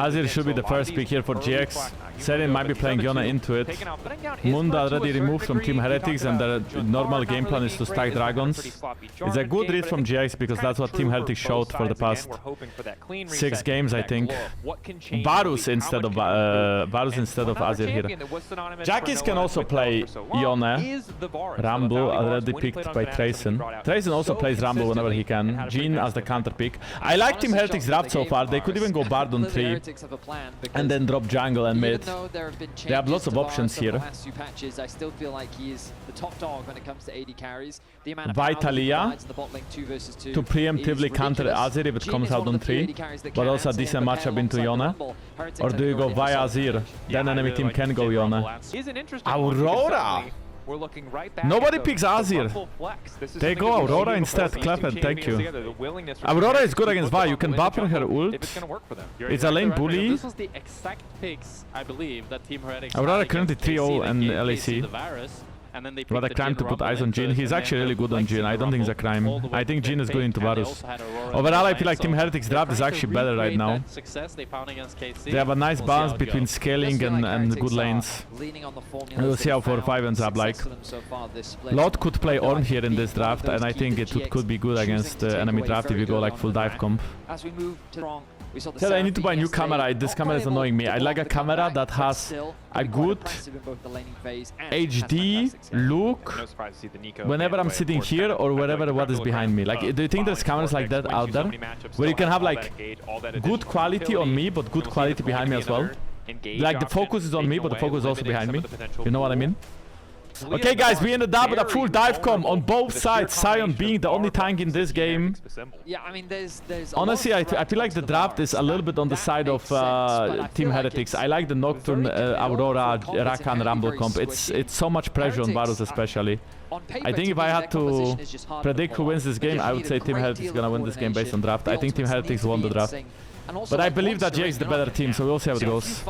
Azir should be the first pick here for GX. Serin might be playing Yona into it. Munda already removed from Team Heretics, and the normal game plan is to stack dragons. It's a good read from GX because that's what Team Heretics showed for the past 6 games, I think. Varus instead of Azir here. Jankos can also play Yone. Rumble already picked by Trayson. Trayson also plays Rumble whenever he can. Jhin as the counter pick. I like Team Heretics draft so far. They could even go Bard on 3 and then drop jungle and mid. They have lots of options here. Vitalia to preemptively counter Azir if it comes out on 3, but also a decent matchup into Yone. Or do you go via Azir? Then enemy team can go Yone. Aurora! Nobody picks Azir. They go Aurora instead. Clever, thank you. Aurora is good against Vi. You can buffer her ult. It's a lane bully. Aurora currently 3-0 and LAC. What a crime to put eyes on Jhin. He's actually really good on Jhin. I don't think it's a crime. I think Jhin is good into Varus. Overall, I feel like Team Heretics draft is actually better right now. They have a nice balance between scaling and good lanes. We'll see how 4-5 ends up like. Lot could play Ornn here in this draft, and I think it could be good against the enemy draft if you go like full dive comp. Said I need to buy a new camera. This camera is annoying me. I like a camera that has a good HD look whenever I'm sitting here or wherever what is behind me. Like, do you think there's cameras like that out there? Where you can have like good quality on me but good quality behind me as well? Like the focus is on me but the focus is also behind me. You know what I mean? Okay guys, we ended up with a full dive com on both sides. Sion being the only tank in this game. Yeah, I mean, there's honestly, I feel like the draft is a little bit on the side of Team Heretics. I like the Nocturne, Aurora, Rakan, Rumble comp. It's so much pressure on Varus especially. I think if I had to predict who wins this game, I would say Team Heretics is gonna win this game based on draft. I think Team Heretics won the draft. But I believe that GX is the better team, so we'll see how it goes.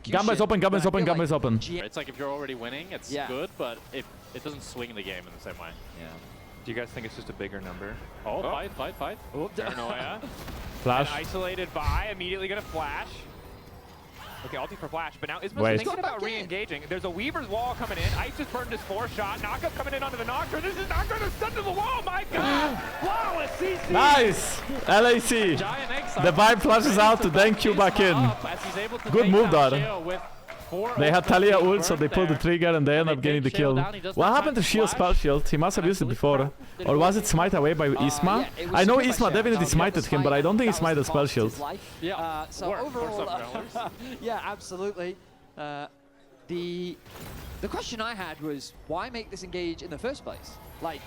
Gamba is open, Gamba is open, Gamba is open. It's like if you're already winning, it's good, but it doesn't swing the game in the same way. Yeah. Do you guys think it's just a bigger number? Oh, fight. Oh, Paranoia. Flash. And isolated Vi, immediately gonna flash. Okay, ulti for flash, but now Isma's thinking about re-engaging. There's a Weaver's wall coming in. Ice just burned his 4-shot. Knockup coming in onto the Nocturne. This is not gonna stun to the wall, my god! Flawless CC! Nice! LAC! The vibe flashes out to thank you back in. Good move, Dar. They had Talia ult, so they pulled the trigger and they end up getting the kill. What happened to Shield spell shield? He must have used it before. Or was it smite away by Isma? I know Isma definitely smited him, but I don't think he smited spell shield. Yeah, so overall, yeah, absolutely. The question I had was, why make this engage in the first place? Like,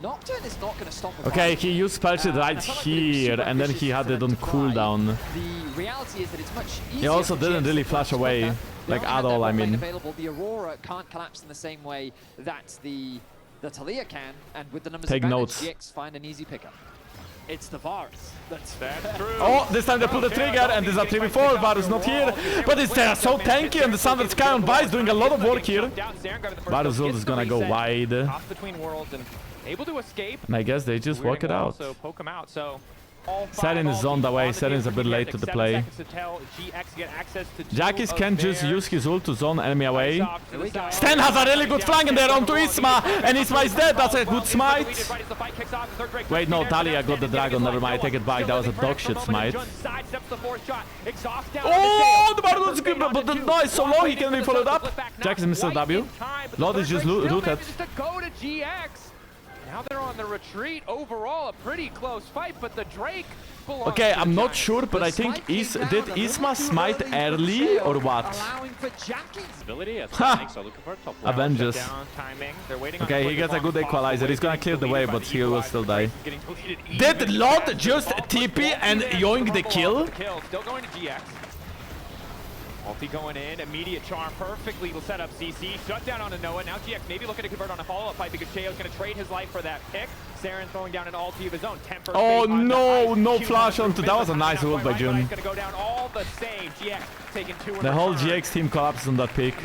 Nocturne is not going to stop him. Okay, he used spell shield right here, and then he had it on cooldown. The reality is that it's much easier. He also didn't really flash away, like at all, I mean. The Aurora can't collapse in the same way that the Talia can, and with the numbers Take advantage, notes. GX find an easy pickup. It's the Varus. That's true. Oh, this time they pulled the trigger, and there's a 3v4. Varus not here, but it's so tanky, and the Sundered Sky on Vi is doing a lot of work here. Varus ult is gonna go wide. Able to escape. And I guess they just work it out. So poke him out. So Serin is zoned away. Serin is a bit late to the play. Jankos can just use his ult to zone enemy away. Sten has a really good flank in there onto Isma, and Isma is dead. That's a good smite. Wait, no, Talia got the dragon. Never mind, I take it back. That was a dog shit smite. Oh, the Baron was good, but the noise so low he can be followed up. Jankos missed a W. Lord is just rooted. Now they're on the retreat. Overall, a pretty close fight, but the Drake belongs. Okay, I'm not sure, but I think did Isma smite early or what? Ha! Avengers. Okay, he gets a good equalizer. He's gonna clear the way, but he will still die. Did Lot just TP and yoink the kill? Still going to GX. Ulti going in, immediate charm, perfectly will set up CC, shut down onto Noah. Now GX maybe looking to convert on a follow-up fight because Cheo's going to trade his life for that pick. Saren throwing down an ulti of his own. Temper. Oh no, no flash onto. That was a nice ult by Jun. Going to go down all the same. GX taking 2 in the whole GX team collapses on that pick.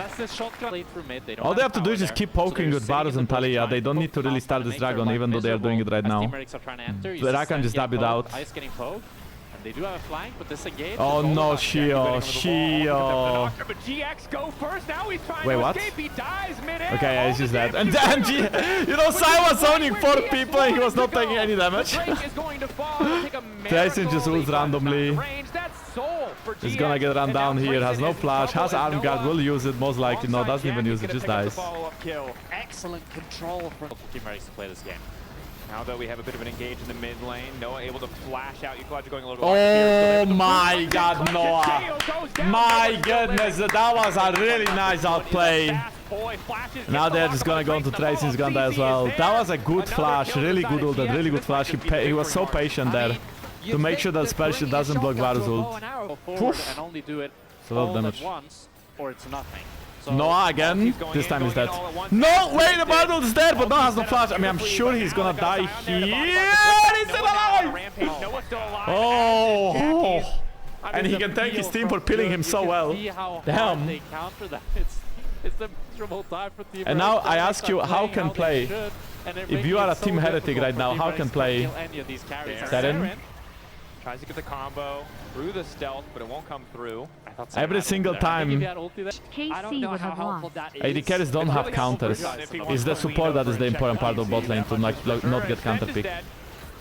All they have to do is just keep poking with Varus and Talia. They don't need to really start this dragon, even though they are doing it right now. Rakan just dabbed it out. They do have a flank, but disengage. Oh no, Shio, Shio. But GX go first. Now he's trying Wait, to what? escape. He dies midair. Okay, yeah, All he's just the dead. damage And is then, going you know, Sai was owning 4 GX people and he was not wanted to taking go. any damage. The Drake is going to fall. He'll take a Tyson just miracle. ults He randomly. finds range. That's soul for He's GX. gonna get run And now down here, has Grayson no is in flash, has trouble as arm guard, Noah will use it most likely. No, alongside doesn't even Jack, use he's it, just gonna pick dies. up the follow-up kill. Excellent control from Team ready to play this game. Now that we have a bit of an engage in the mid lane, Noah able to flash out. Ecologic going a little Oh my god, Noah. My goodness, that was a really nice outplay. Now they're just gonna go into Tracy's gun as well. That was a good flash, really good ult, really good flash. He was so patient there to make sure that special doesn't block Varus ult. Go forward and only do it It's a lot of all at damage. once, or it's nothing. So Noah again, this time he's dead. No, wait, the Varus is dead, but Noah has no flash. I mean, I'm sure he's gonna die here. He's still alive! Oh! And he can thank his team for killing him so well. Damn. They counter that. It's the miserable time for Team And now Heretics. I ask you, how can they play? should, and they're If making you are it a so Team Heretic difficult right for now, Team how Heretics can to play kill any of these carries. Seren? Tries to get the combo through the stealth, but it won't come through. I thought Seren Every had single ulti there. I think if time. he had ulti there- I don't know how helpful that is. AD carries don't have counters. It's the support that is the important part of bot lane to not get counter picked.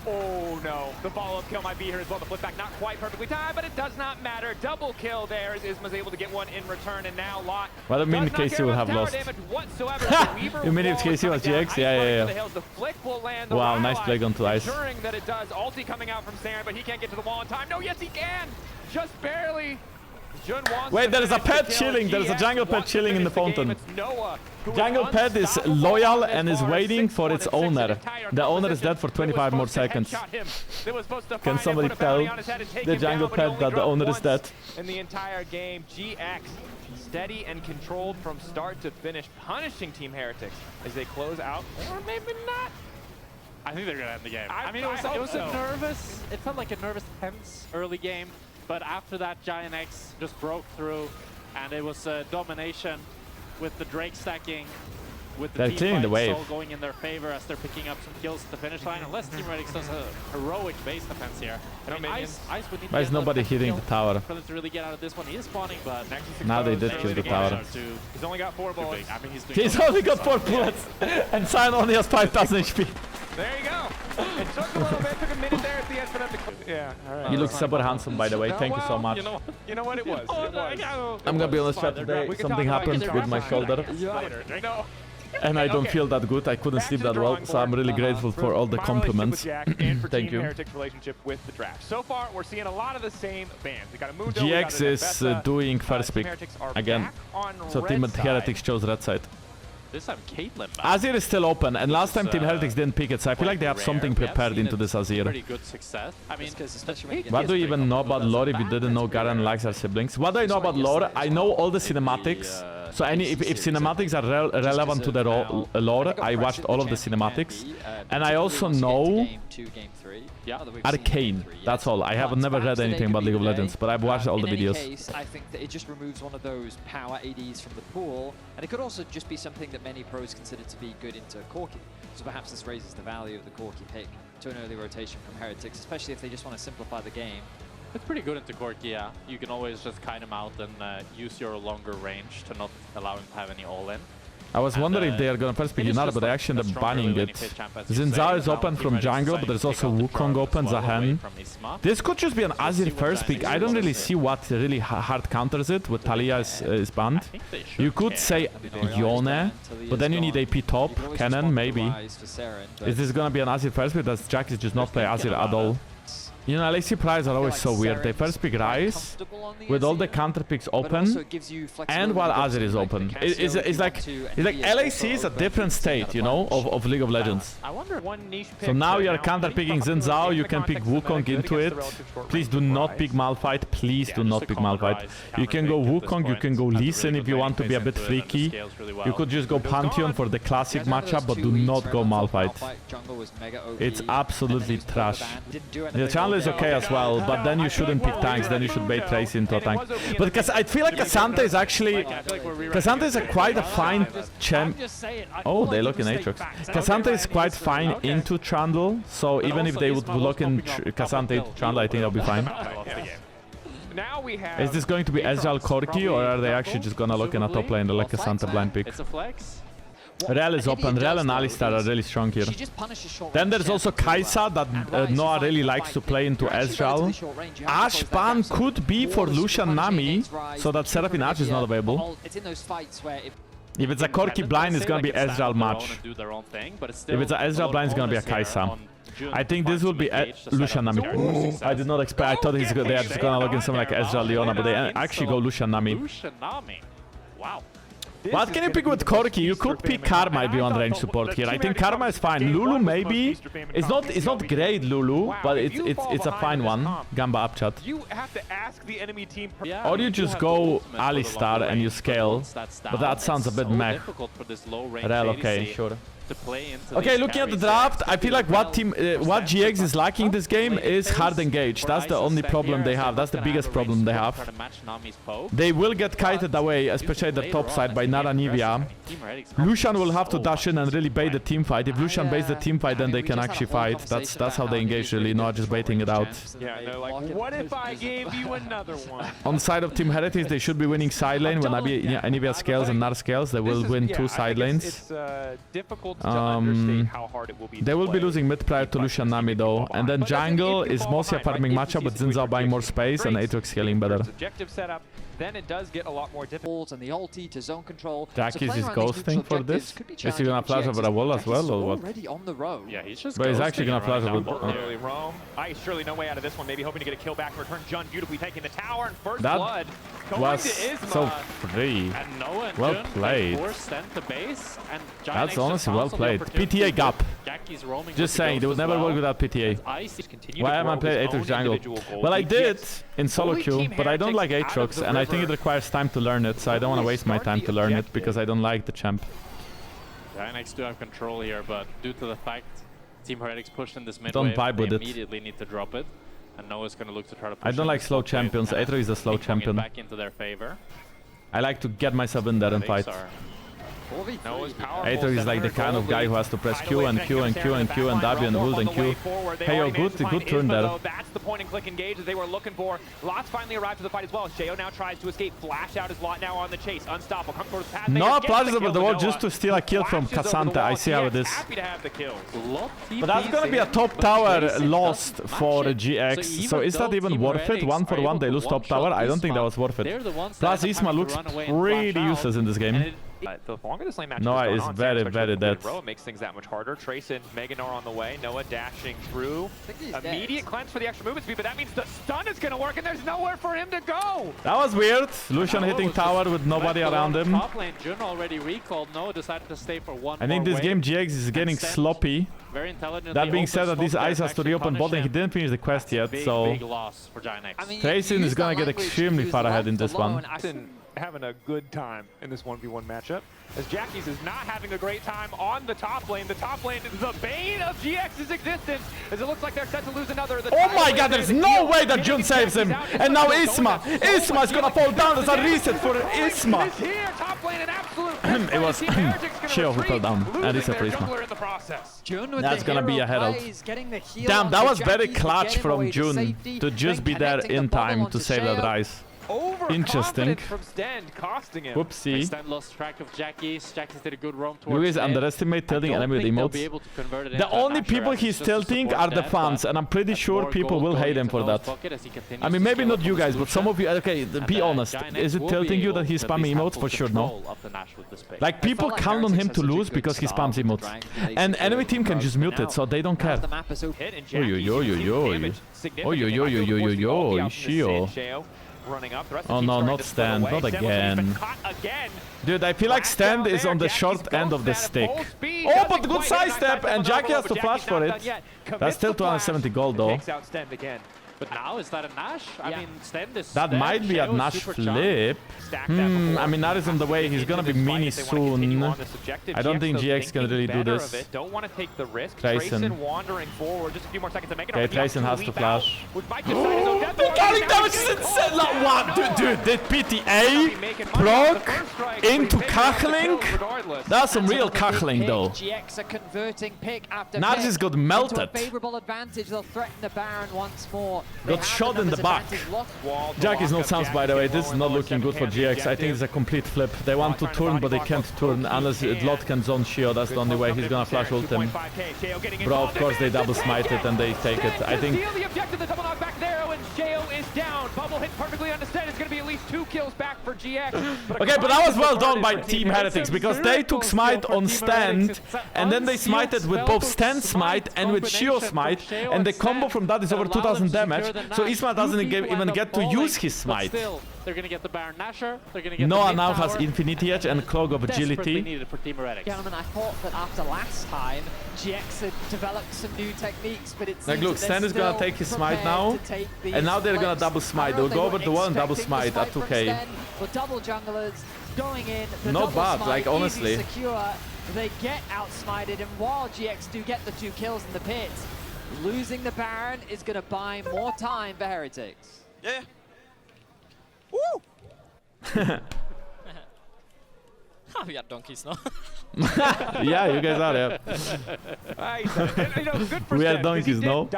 Oh no, the follow-up kill might be here as well. The flip back not quite perfectly timed, but it does not matter. Double kill there as Isma's able to get one in return, and now Lot What do you mean does not KC care will about have tower lost? damage whatsoever. The Weaver You mean if wall KC was coming down, GX? ice Yeah, running yeah, to yeah. the hills. The flick will land the Wow, nice Rylai, play onto ice. ensuring that it does. Ulti coming out from Saren, but he can't get to the wall in time. No, yes he can! Just barely. Jun wants Wait, to there is a finish the pet kill. chilling. There is a GX jungle pet wants to chilling in the finish game. fountain. It's Noah, who is Jungle pet is unstoppable loyal on and this is bar. waiting 6-1 for and its 6 in owner. entire The owner is composition. dead for It was 25 more supposed to seconds. headshot him. It was supposed to Can find somebody him, put a bounty tell on his head and take the him jungle down, but he pet only that the dropped owner is once dead? in the entire game. GX steady and controlled from start to finish, punishing Team Heretics as they close out, or maybe not. I think they're gonna end the game. I mean, it was hope so. a nervous. It felt like a nervous, tense early game, but after that, Giant X just broke through, and it was domination with the Drake stacking, with the They're team clearing the fights wave. all going in their favor as they're picking up some kills at the finish line. Unless Team Heretics does a heroic base defense here. I mean, Ice would need to Why is get another nobody second hitting kill the tower? for them to really get out of this one. He is spawning, but Now they did kill the tower. He's only got 4 bullets. I mean, he's doing He's only got 4 bullets, and Sion only has 5,000 HP. There you go. It took a little bit, took a minute there at the end for them to yeah, all right. You look super handsome, by the way. Thank you so much. You know what it was. It was. I'm gonna be honest, chat today. We can Something talk about happened it with my shoulder, later. No. and I don't Okay. feel that good. I couldn't Back sleep to the that well, drawing so I'm board. really grateful for all the My compliments. relationship with Jack and for Thank Team you. Heretics' relationship with the draft. So far, we're seeing a lot of the same bands. We got a Mundo, GX is doing first Team pick Heretics are again. back on So red Team side. Heretics chose red side. This time Caitlyn back. Azir is still open, and last time Team Heretics didn't pick it, so I feel like they have Rare. something We have prepared seen into it this Azir. Pretty good success. I mean, especially when you get What do you even know about lore if you didn't know Garen likes her siblings? What do I know about lore? I know all the cinematics. So if cinematics are relevant to the lore, I watched all of the cinematics. And I also know Arcane. That's all. I have never read anything about League of Legends, but I've watched all the in any videos. case, I think that it just removes one of those power ADs from the pool, and it could also just be something that many pros consider to be good into Corki. So perhaps this raises the value of the Corki pick to an early rotation from Heretics, especially if they just want to simplify the game. it's pretty good into Corki, yeah. You can always just kite him out and use your longer range to not allow him to have any all-in. I was wondering if they are gonna first pick Yunara, but they actually end up banning it. Xin Zhao is open from jungle, but there's also Wukong open, Zahen. This could just be an Azir first pick. I don't really see what really hard counters it with Talia is banned. You could say Yone, but then you need AP top, Cannon, maybe. Is this gonna be an Azir first pick? Does Jack is just not play Azir at all? You know, LAC priors are always so weird. They first pick Ryze with all the counter picks open, and while Azir is open. It's like LAC is a different state, you know, of League of Legends. I wonder one niche pick. So now you're counter picking Xin Zhao, you can pick Wukong into it. Please do not pick Malphite, please do not pick Malphite. You can go Wukong, you can go Lee Sin if you want to be a bit freaky. You could just go Pantheon for the classic matchup, but do not go Malphite. It's absolutely trash. The channel is okay as well, but then you shouldn't pick tanks, then you should bait Trace into a tank. But because I feel like Cassandra is actually... Cassandra is quite a fine champ... Oh, they look in Aatrox. Cassandra is quite fine into Trundle, so even if they would look in Cassandra into Trundle, I think they'll be fine. Is this going to be Ezreal Corki, or are they actually just gonna look in a top lane like Cassandra blind pick? Rel is open. Rel and Alistar are really strong here. Then there's also Kai'Sa that Noah really likes to play into Ezreal. Ashban could be for Lucian Nami, so that Seraphine Arch is not available. If it's a Corki blind, it's gonna be Ezreal match. If it's a Ezreal blind, it's gonna be a Kai'Sa. I think this will be Lucian Nami. I did not expect. I thought they are just gonna look in something like Ezreal Leona, but they actually go Lucian Nami. Wow. What can you pick with Corki? You could pick Karma if you want range support here. I think Karma is fine. Lulu maybe. It's not great Lulu, but it's a fine one. Gamba up chat. You have to ask the enemy team. Or you just go Alistar and you scale. But that sounds a bit meh. Rel, okay, sure. Okay, looking at the draft, I feel like what GX is lacking this game is hard engage. That's the only problem they have. That's the biggest problem they have. They will get kited away, especially the top side, by Nara Nivea. Lucian will have to dash in and really bait the team fight. If Lucian baits the team fight, then they can actually fight. That's how they engage, really, not just baiting it out. Yeah, they're like, what if I gave you another one? On the side of Team Heretics, they should be winning side lane. When Nivea scales and Nar scales, they will win two side lanes. It's difficult to understate how hard it will be. They will be losing mid prior to Lucian Nami though, and then jungle is mostly a farming matchup with Xin Zhao buying more space and Aatrox scaling better. Objective setup, then it does get a lot more difficult. And the ulti to zone control. Jackie's is ghosting for this. Is he gonna flash over a wall as well, or what? Already on the road. Yeah, he's just. But he's actually gonna flash over. Rome. Ice surely no way out of this one. Maybe hoping to get a kill back in return. Jun beautifully taking the tower and first blood. Was so free. Well played. That's honestly well played. PTA gap. Just saying, they would never work without PTA. Why am I playing Aatrox jungle? Well, I did in solo queue, but I don't like Aatrox, and I think it requires time to learn it, so I don't want to waste my time to learn it because I don't like the champ. Gianx do have control here, but due to the fact Team Heretics pushed in this mid Don't wave, vibe with they it. immediately need to drop it. And Noah's going to look to try to push. I don't like slow champions. Aatrox is a slow champion. Back into their favor. I like to get myself in there and fight. Aatrox is like the kind of guy who has to press Q and Q and Q and Q and W and ult and Q. Hey yo, good turn there. That's the point and click engage that they were looking for. Lots finally arrived to the fight as well. Sheo now tries to escape. Flash out his lot now on the chase. Unstoppable. Comes towards the path. No, flashes over the wall just to steal a kill from Cassandra. I see how it is. Happy to have the kills. But that's gonna be a top tower lost for GX. So is that even worth it? 1-for-1 they lose top tower? I don't think that was worth it. Plus Isma looks pretty useless in this game. The longer this lane match Noah is on, very dead. It makes things that much harder. Trace and Meganar on the way. Noah dashing through. Immediate cleanse for the extra movement speed, but that means the stun is going to work and there's nowhere for him to go. That was weird. Lucian hitting tower with nobody around him. Top lane, Jun already recalled. Noah decided to stay for one I think this game GX is getting sloppy. Very intelligent. That being said, that this Ice has to reopen bot and he didn't finish the quest yet, so Tracing is gonna get extremely far ahead in this one. Having a good time in this 1v1 matchup, as Jackie's is not having a great time on the top lane. The top lane is the bane of GX's existence, as it looks like they're set to lose another. Oh my god, there's no way that Jun saves him! And now Isma is gonna fall down. There's a reset for Isma! It was Sheo who fell down, and reset for Isma. That's gonna be a herald. Damn, that was very clutch from Jun to just be there in time to save that Rise. Interesting. Whoopsie. Stand lost track of Jackie's. Jackie's did a good roam towards you guys underestimate tilting enemy with emotes. The only people he's tilting are the fans, and I'm pretty sure people will hate him for that. I mean, maybe not you guys, but some of you. Okay, be honest. Is it tilting you that he's spamming emotes? For sure, no. Like, people count on him to lose because he spams emotes. And enemy team can just mute it, so they don't care. Sheo. Oh no, not Stand, not again. Dude, I feel like Stand is on the short end of the stick. Oh, but good side step, and Jackie has to flash for it. That's still 270 gold though. But now, is that a Nash? I mean, Sten is That there, might be a Sheo is Nash super charmed. flip. I mean, that is on the way. He's gonna be mini soon. I don't think GX can really do this. Don't want to take the risk. Trayson wandering forward. Just a few more seconds to make it. Okay, Trayson has to flash. The Darling damage is insane! Like, what? Dude, did PTA proc into Kachling? That's some real Kachling, though. GX are converting pick after Now pick this got into a melted. favorable advantage. They'll threaten the Baron once more. They Got have shot in the numbers back. advantage locked. Jack is not sounds, by the way. This is not looking good for GX. I think it's a complete flip. They want to turn, but they can't turn unless Lot can zone Sheo. That's the only way he's gonna flash ult him. Bro, of course they double smite it and they take it. I think. The objective, the double knock back there, and Sheo is down. Bubble hit perfectly understand. It's gonna be at least 2 kills back for GX. Okay, but that was well done by Team Heretics because they took smite on stand and then they smited with both stand smite and with Sheo smite, and the combo from that is over 2000 damage. So Isma doesn't even get to use his smite. They're gonna get the Baron Nasher. They're gonna get Noah the now has mid-tower. Infinity Edge and Clog of Desperately Agility. needed for Team Heretics. Gentlemen, I thought that after last time, GX had developed some new techniques, but it's Like, look, Stan is gonna take his smite now, and now they're gonna double smite. They'll go over the wall and double smite at 2k. Double junglers going in. The Not double bad, smite, like, honestly. easy, secure. They get outsmited, and while GX do get the 2 kills in the pit, losing the Baron is gonna buy more time for Heretics. Yeah. Woo! We are donkeys, no? Yeah, you guys are, yeah. We are donkeys, no?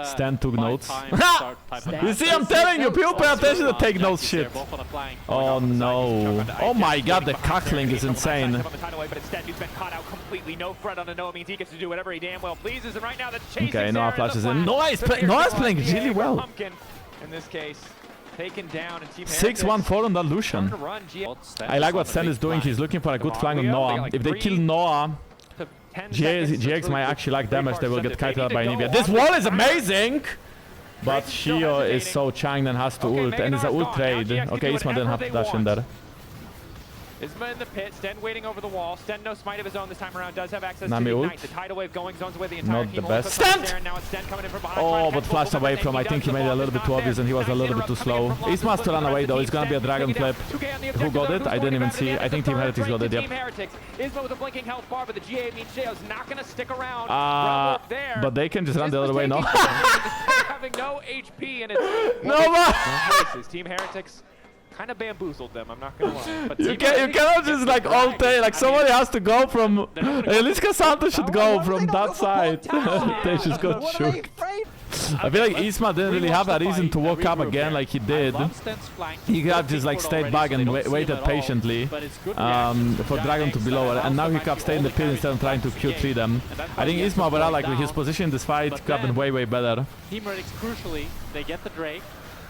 Stan took notes. You see, I'm telling you, people pay attention to take notes shit. Oh no. Oh my god, the Kachling is insane. Okay, Noah flashes in. Noah is playing really well. In this case, taken down and Team 6-1-4 on that Lucian. I like what Stan is doing. He's looking for a good flank on Noah. If they kill Noah, GX might actually like damage. They will get kited out by Anivia. This wall is amazing! But Sheo is so chanked and has to ult, and it's an ult trade. Okay, Isma didn't have to dash in there. Isma in the pit, Sten waiting over the wall. Sten no smite of his own this time around, does have access Nami to the ult. Ignite. The tidal wave going zones away the entire Not team. the best. Stand! Now it's Sten coming in from behind. Oh, but flashed away from. I think he made it a little bit too obvious and he was a little bit too slow. Isma has to run away though. It's gonna be a dragon flip. Who got it? I didn't even see. I think Team Heretics got it, yep. Isma with a blinking health bar, but the GA means Sheo's not gonna stick around. But they can just run the other way, no? Having no HP and it's No, Team Heretics kind of bamboozled them, I'm not gonna lie. But you cannot just like all day, like somebody has to go from, at least Cassandra should go from that side. They just got shook. I feel like Isma didn't really have a reason to walk up again like he did. He could have just like stayed back and waited patiently for Dragon to be lower, and now he could have stayed in the pit instead of trying to Q3 them. I think Isma overall, like with his position in this fight, could have been way better. Team Heretics, crucially, they get the Drake,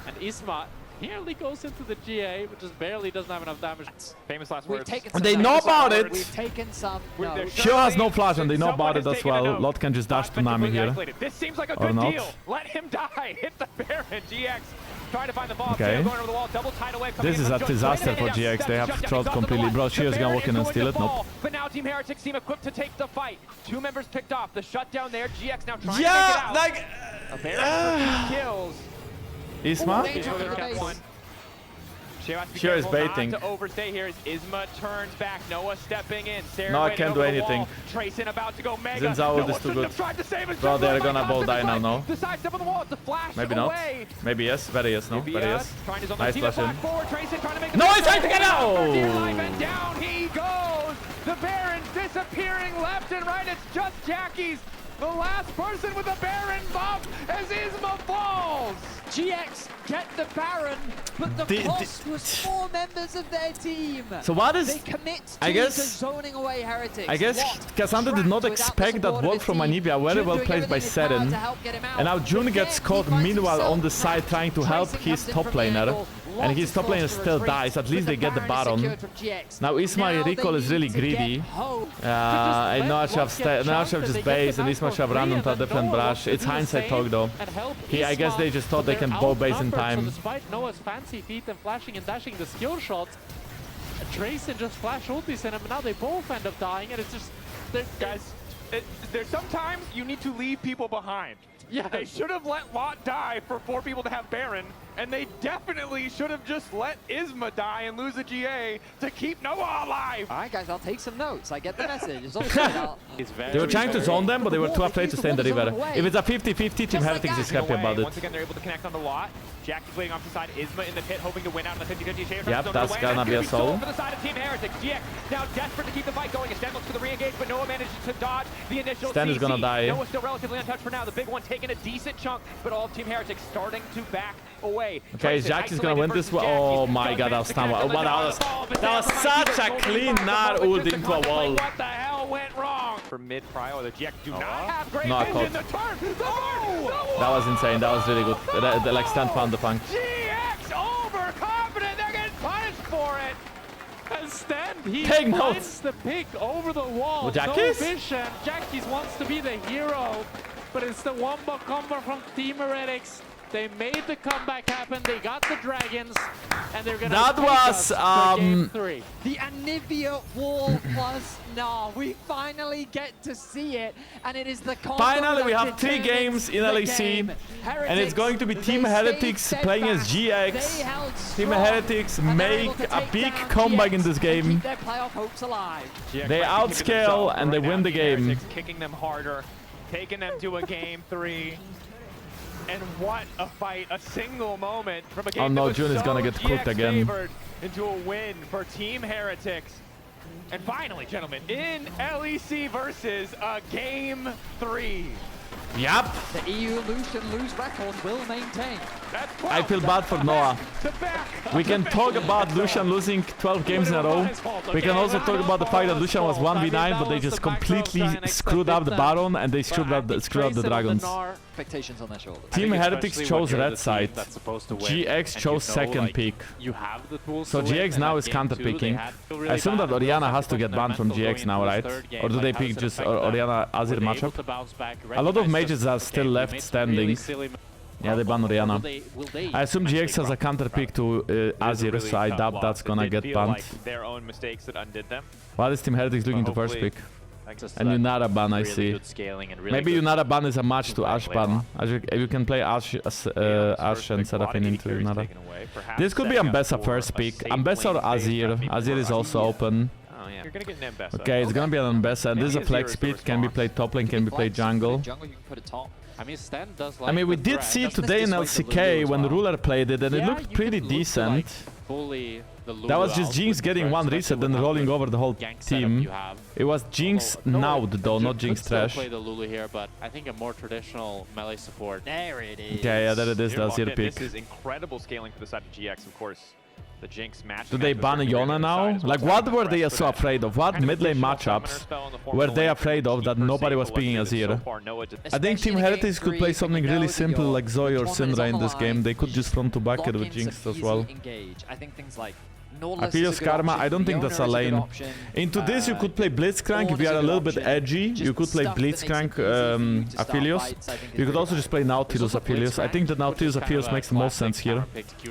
and Isma nearly goes into the GA, but just barely doesn't have enough damage. Famous last words. They know about it! We've taken some. Sheo has no flash and they know about it as well. Lot can just dash to Nami here. This seems like a Or good not. deal. Let him die. Hit the Baron. GX trying to find the ball. Okay. Going over the wall. Double tidal wave coming This in is from a Jones. disaster for GX. They have trolled completely. Bro, Sheo's gonna walk in and steal it. Nope. But now Team Heretics team equipped to take the fight. 2 members picked off. The shutdown there. GX now trying to make it out. like... A Baron for 2 kills. Isma? Sheo is baiting. Not to overstay here as Isma turns back. Noah stepping in. Sarah Noah waiting can't over do the wall. anything. Trayson about to go mega. Zinzao Noah is too shouldn't good. have tried to save his Bro, jungler. they're My gonna God, both the die now, fight. no? The sidestep on the wall. The flash Maybe not. away. Maybe yes. Very yes, no? Very yes. Trying his own Nice team flash in. back forward. Trayson trying to make No, he's trying to get out! For dear life, and down he goes. The Baron's disappearing left and right. It's just Jackie's. The last person with the Baron buff as Isma falls. GX get the Baron, but the cost was 4 members of their team. So what is... They commit I to guess- zoning away Heretics. I guess Watt Cassandra did not trapped without the expect that support of wall his from team. Anivia, very June well doing placed by everything in his power Seren. to help get him out. And now June But gets then caught he finds meanwhile on the himself side trapped. trying to help Tracing his comes in top from the laner. angle. And Watt his top forced laner to still retreat, dies. At least but they get the Baron is Baron. secured from GX. Now Isma they recall is need really to get greedy. home. I know I should have just based and Isma should have run onto a different brush. It's hindsight talk though. I guess they just thought they can bow base in time. So despite Noah's fancy feet and flashing and dashing the skill shots, Trayson just flash ultis in him, and now they both end up dying, and it's just... Guys, there's sometimes you need to leave people behind. Yeah, they should have let Lot die for 4 people to have Baron, and they definitely should have just let Isma die and lose a GA to keep Noah alive. All right, guys, I'll take some notes. I get the message. It's all good. They were trying to zone them, but they were too afraid to stay in the river. If it's a 50-50, Team Heretics is happy about it. Once again, they're able to connect on the Lot. Jack is waiting off the side. Isma in the pit, hoping to win out in the 50-50 shade. Yep, that's gonna be a solo. For the side of Team Heretics. GX now desperate to keep the fight going. Sten looks for the re-engage, but Noah manages to dodge the initial Sten is gonna die. Noah's still relatively untouched for now. The big one taking a decent chunk, but all of Team Heretics starting to back away. Okay, Jack is gonna win this one. Oh my god, that was time. Oh, that was such a clean Gnar ult into a wall. What the hell went wrong? For mid-prio, the GX do not have great No, vision. The turn! That was insane. That was really good. Like Sten found the punk. GX overconfident. They're getting punished for it. And Sten, he Take finds notes. the pick over the wall. Well, No Jankos? vision. Jankos wants to be the hero, but it's the wombo combo from Team Heretics. They made the comeback happen. They got the dragons, and they're gonna. That take was, us to game 3. The Anivia wall plus Gnar. We finally get to see it, and it is the combo Finally, we that have 3 determines games in the LEC, game. and it's going to be Team they Heretics stayed playing as steadfast. They GX. held Team strong, Heretics and they're make able to a take big down comeback in GX this and game. keep their playoff hopes alive. They outscale and they win the game. Kicking them harder, taking them to a game 3. And what a fight, a single moment from a game Oh no, that was June is so gonna get cooked GX again. favored into a win for Team Heretics. And finally, gentlemen, in LEC versus a game 3. Yep. The EU lose record will maintain. That's I feel bad for Noah. We can talk about Lucian losing 12 games in a row. We can also talk about the fact that Lucian was 1v9, but they just completely screwed up the Baron and they screwed up the Dragons. Expectations on their shoulders. Team Heretics chose red side. GX chose second pick. So GX now is counter picking. I assume that Orianna has to get banned from GX now, right? Or do they pick just Orianna Azir matchup? A lot of mages are still left standing. Yeah, they ban Orianna. I assume GX has a counter pick to Azir side up. That's gonna get banned. Their own mistakes that undid them. Why is Team Heretics looking to first pick? And Yunara ban, I see. Maybe Yunara ban is a match to Ashe ban. You can play Ashe and Seraphine into Yunara. This could be Ambessa first pick. Ambessa or Azir. Azir is also open. You're gonna get an Ambessa. Okay, it's gonna be an Ambessa, and this is a flex speed. Can be played top lane, can be played jungle. Jungle, you can put it top. I mean, Sten does like I mean, we the did threat. see it Doesn't today in this dissuade the LCK Lulu as when well? Ruler played it, and it Yeah, looked you pretty could look to, decent. like, bully the Lulu That was just out Jinx with getting threats, one especially reset with and the rolling over the whole gank setup team. you have. It was Jinx Naud though, not Jinx Could still Trash. play the Lulu here, but I think a more traditional melee support. There it is. Okay, yeah, there it is, that's your pick. This is incredible scaling for the side of GX, of course. The Jinx match. Do they ban Iona now? Like, what were they so afraid of? What mid lane matchups were they afraid of that nobody was picking Azir? I think Team Heretics could play something really simple like Zoe or Syndra in this game. They could just front to back it with Jinx as well. I think things like Aphelios Karma, I don't think that's a lane. Into this you could play Blitzcrank if you are a little bit edgy. You could play Blitzcrank Aphelios. You could also just play Nautilus Aphelios. I think that Nautilus Aphelios makes the most sense here.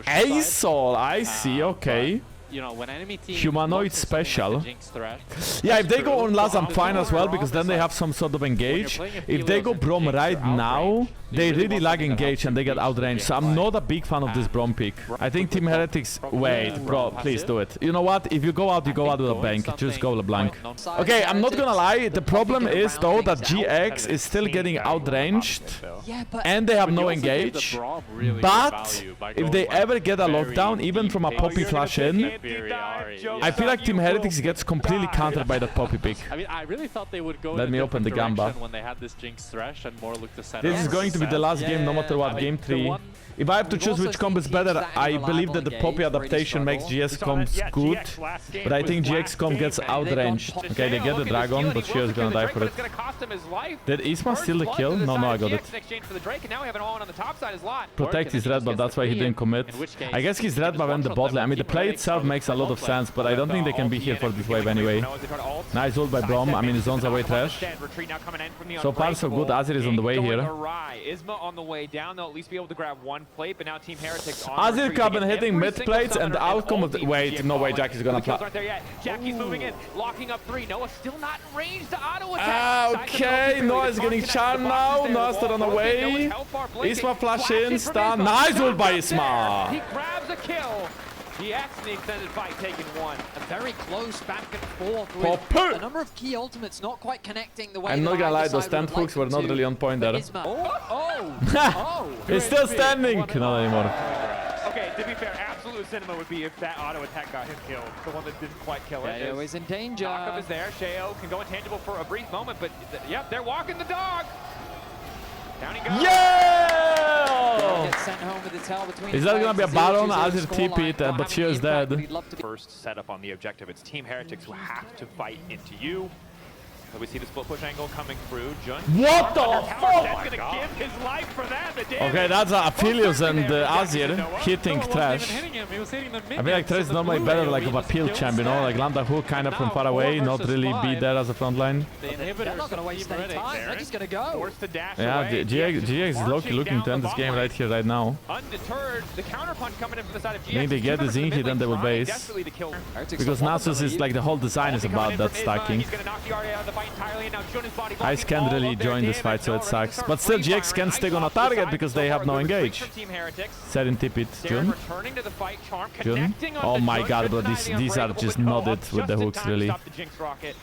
Aesol, I see, okay. You know, when enemy team Humanoid looks for something special. like the Jinx threat, Yeah, if they go on Laz, I'm fine as well, because then they have some sort of engage. If they go Brom right now, they really lag engage and they get outranged. So I'm not a big fan of this Brom pick. I think Team Heretics... Wait, bro, please do it. You know what? If you go out, you go out with a bank. Just go LeBlanc. Okay, I'm not gonna lie. The problem is, though, that GX is still getting outranged. And they have no engage. But if they ever get a lockdown, even from a Poppy flash in, I feel like Team Heretics gets completely countered by that Poppy pick. I mean, I really thought they would go Let in me a open the different Gamba. direction when they had this Jinx Thresh and more look to set This up. is going to be the last game, no matter what, game 3. If I have to choose which comp is better, I believe that the Poppy adaptation makes GX comps good, but I think GX comp gets outranged. Okay, they get the dragon, but Shio is gonna die for it. Did Isma steal the kill? No, I got it. Protect his red buff, that's why he didn't commit. I guess his red buff went the bot lane. I mean, the play itself makes a lot of sense, but I don't think they can be here for this wave anyway. Nice ult by Brom. I mean, his zone's away trash. So far, so good. Azir is on the way here. Isma on the way down, they'll at least be able to grab one one plate, but now Team Heretics on. Azir retreat, Carbon taking hitting every mid single plates and summoner the outcome of the... ulti Wait, GX no way, bot. Jackie's gonna The kills play. aren't there yet. Jackie's moving in, locking up 3. Noah still not in range to auto attack. Okay, Noah is getting charmed now. Noah's still on the way. Isma flash in, stun. Nice ult by Isma. He grabs a kill. GX in the extended fight taking 1. A very close back and forth with Pop. a number of key ultimates not quite connecting the way I'm not that gonna lie, either those side stand would like hooks were them not to. really on point there. But Isma, oh, He's still standing. Not anymore. Okay, to be fair, absolute cinema would be if that auto attack got him killed. The one that didn't quite kill it. Sheo is in danger. Knockup is there. Sheo can go intangible for a brief moment, but yep, they're walking the dog. Down he goes. Yeah! Gets sent home with the tail between Is that gonna be a legs. Baron? 0-2-0 Azir TP it, scoreline. but Sheo is Not having the impact dead. we'd love to be. First setup on the objective, it's Team Heretics who have to fight into you. So we see the split push angle coming through. Jun. What the fuck? That's gonna give his life for that. The damage. Okay, that's Aphelios and Azir hitting trash. I feel like Trash is normally better like of a peel champ, you know, like land a hook kind of from far away, not really be there as a front line. They're not going to waste any time. They're just going to go. Forced to dash Yeah, away. GX is low-key looking to end this game right here, right now. Undeterred, the counterpunch coming in from the side of GX. I think they get the Zinky, then they will base. Desperately to kill. Because Nasus is like the whole design is about that stacking. He's gonna knock the RA out of the fight entirely, and now Jun is body blocking Ice can't all really of their join this fight, damage. so it No, sucks. But still, GX can stick on a target because they have no engage. Set in tip it, Jun. Returning to the fight, Charm Jun. connecting on Oh the my Jun, god, bro, denying these are Unbreakable just with knotted co-op with the just in hooks, time to really. stop the Jinx rocket.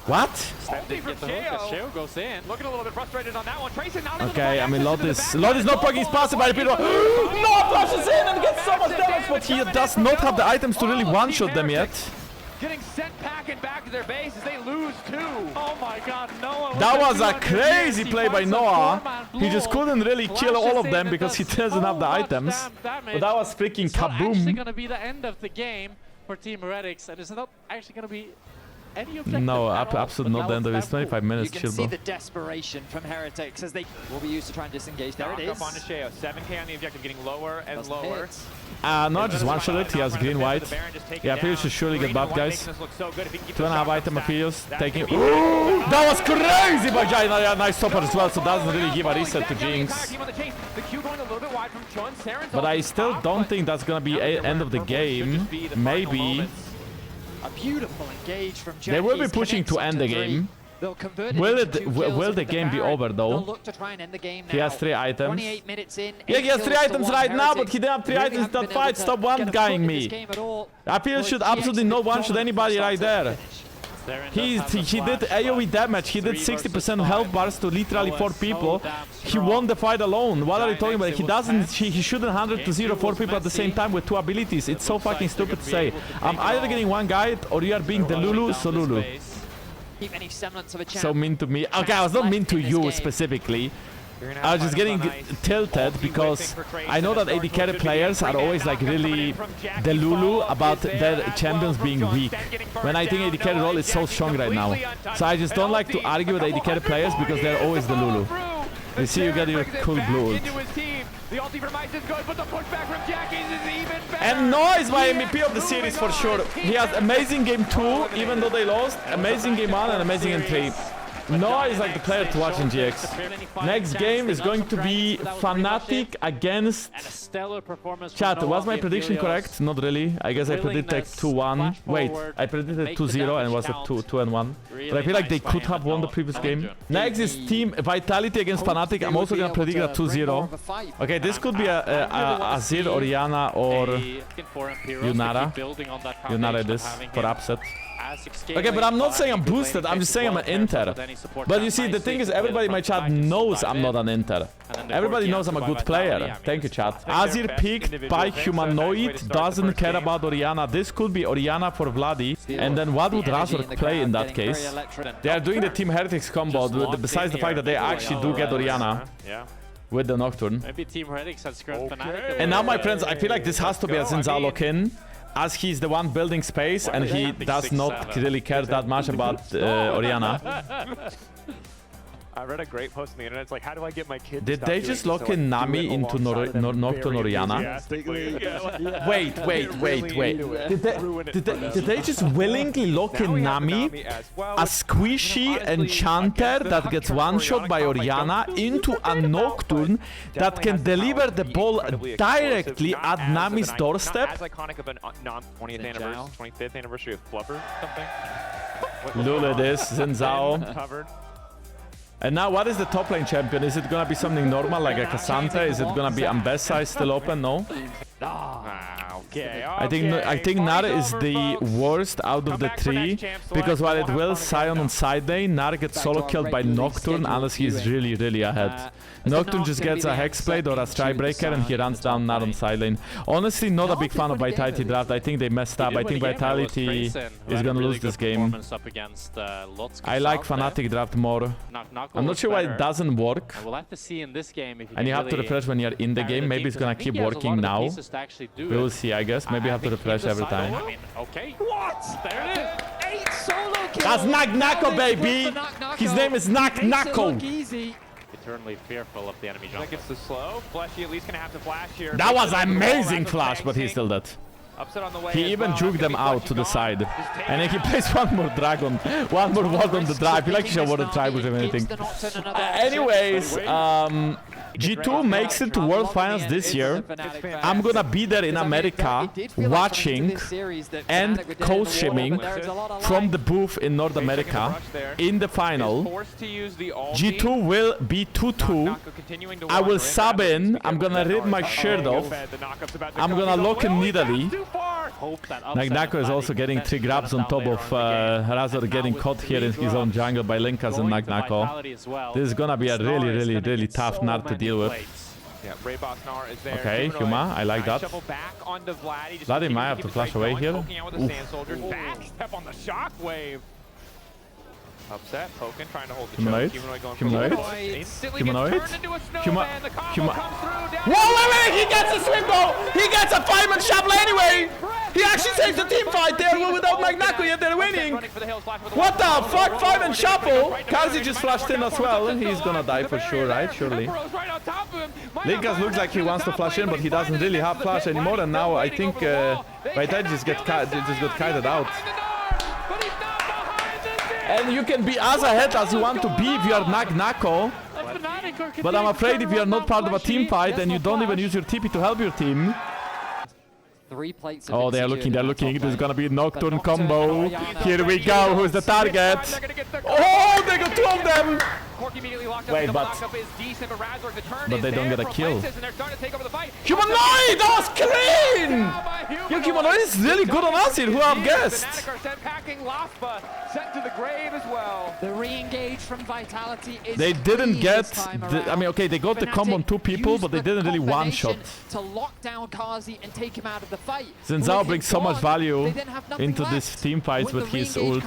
What? Ulti from Sheo. goes in. Looking a little bit frustrated on that one. Tracing not into the Okay, ball, I mean, access Lot to is the not back. poking his passive by Pedro. No, flashes in and gets so much damage, but he does not have the items to really one-shot them yet. Getting sent packing back to their base as they lose 2. Oh my god, Noah. That was a crazy play by Noah. He just couldn't really kill all of them because he doesn't have the items. But that was freaking It's not actually kaboom. going to be the end of the game for Team Heretics, and it's not actually going to be any objective No, at all. absolutely not the end of it. It's 25 You minutes, can chill, see bro. the desperation from Heretics as they will be used to try and disengage. There it is. Up onto Sheo. 7k on the objective, getting lower and Doesn't lower. hit. No, just one-shot it. He has green-white. Yeah, Aphelios should surely get buffed, guys. 2.5 item Aphelios taking... Ooh, that was crazy by Jai. Nice stopper as well, so doesn't really give a reset to Jinx. But I still don't think that's gonna be end of the game. Maybe. A beautiful engage from They will be Jankos, pushing to connects end the up to game. They'll convert Will into it? 2 Will kills the with game be Baron. over They'll though? look to try and end the game He has now. 3 items. 28 minutes in. Yeah, he has 8 3 kills to items 1. right now, but he Heretics didn't have 3 really items in haven't that been able fight. to Stop get a foot one-guying in me. this game at all. Aphelios should GX absolutely not one-shot anybody right there. He did AoE damage. He did 60% health bars to literally 4 people. He won the fight alone. What are you talking about? He doesn't. He shouldn't 100 to 0 4 people at the same time with 2 abilities. It's so fucking stupid to say. I'm either getting one guide or you are being the Lulu, so Lulu. Keep any semblance of a chance. So mean to me. Okay, I was not mean to you specifically. I was just getting tilted because I know that AD carry players are always like really the Lulu about their champions being weak. When I think AD carry role is so strong right now. So I just don't like to argue with AD carry players because they're always the Lulu. You see, you get your cool blue ult. The ulti from Ice is good, but the pushback from Jackie's is even better. And Noah is my MVP of the series for sure. He has amazing game 2, even though they lost. Amazing game 1 and amazing game 3. Noah is like the player to watch in GX. Next game is going to be Fnatic against... Chat, was my prediction correct? Not really. I guess I predicted like 2-1. Wait, I predicted 2-0 and was it 2-1. But I feel like they could have won the previous game. Next is Team Vitality against Fnatic. I'm also gonna predict a 2-0. Okay, this could be a Azir, Orianna, or Yunara. Yunara this for upset. Okay, but I'm not saying I'm boosted, I'm just saying I'm an Inter. But you see, the thing is, everybody in my chat knows I'm not an Inter. Everybody knows I'm a good player. Thank you, chat. Azir picked by Humanoid, doesn't care about Orianna. This could be Orianna for Vladi. And then what would Razork play in that case? They are doing the Team Heretics combo, besides the fact that they actually do get Orianna. With the Nocturne. Maybe Team Heretics has screwed Fnatic. And now, my friends, I feel like this has to be a Zinzao lock-in, as he's the one building space and he does not really care that much about Orianna. I read a great post on the internet. It's like, how do I get my kids? Did they just lock in Nami into Nocturne Oriana? Wait. Did they just willingly lock in Nami, a squishy enchanter that gets one-shot by Oriana, into a Nocturne that can deliver the ball directly at Nami's doorstep? As iconic of a non-20th anniversary, 25th anniversary of Flubber, something. Look at this, Xin Zhao. Covered. And now, what is the top lane champion? Is it gonna be something normal like a Cassandra? Is it gonna be Ambessa still open? No. Okay. I think Nar is the worst out of the three, because while it will Sion on side lane, Nar gets solo killed by Nocturne unless he's really ahead. Nocturne just gets a Hexblade or a Strikebreaker and he runs down Nar on side lane. Honestly, not a big fan of Vitality draft. I think they messed up. I think Vitality is gonna lose this game. I like Fnatic draft more. I'm not sure why it doesn't work. We'll have to see in this game if And you have to refresh when you're in the game. Maybe it's gonna keep working now. We'll see, I guess. Maybe you have to refresh every time. I mean, okay. What? There it is. 8 solo kills. That's Nako, baby! His name is Nako! Eternally fearful of the enemy jump. Like it's the slow. Fleshy at least gonna have to flash here. That was amazing flash, but he's still dead. Upset on the way. He even juked them out to the side. And then he plays one more dragon, one more ward on the drive. I feel like he should have won the tribe with him anything. Anyways, G2 makes it to World Finals this year. I'm gonna be there in America watching and co-streaming from the booth in North America in the final. G2 will be 2-2. I will sub in. I'm gonna rip my shirt off. I'm gonna lock in Nidalee. Nako is also getting 3 grabs on top of Razor getting caught here in his own jungle by Linkas and Nako. This is gonna be a really tough Nar to deal with. Okay, Huma, I like that. Vladdy might have to flash away here. Upset, poking, trying to hold the Humanoid. Humanoid. Whoa, wait, he gets a swing ball! He gets a fireman shovel anyway! He actually saves the team fight there without Nako, yet they're winning! What the fuck, fireman shuffle? Kazi just flashed in as well. He's gonna die for sure, right? Surely. Linkas looks like he wants to flash in, but he doesn't really have flash anymore, and now I think Vitality just got kited out. And you can be as ahead as you want to be if you are Nako. But I'm afraid if you are not part of a team fight and you don't even use your TP to help your team. Oh, they're looking. This is gonna be a Nocturne combo. Here we go. Who's the target? Oh, they got 2 of them. Wait, but they don't get a kill. Humanoid! That was clean! Yo, Humanoid is really good on us here. Who have guessed? The re-engage from Vitality is They didn't get... I mean, okay, they got the combo on 2 people, but they didn't really one-shot. To lock down Kazi and take him out of the fight. Xin Zhao brings so much value into this team fights with his ult.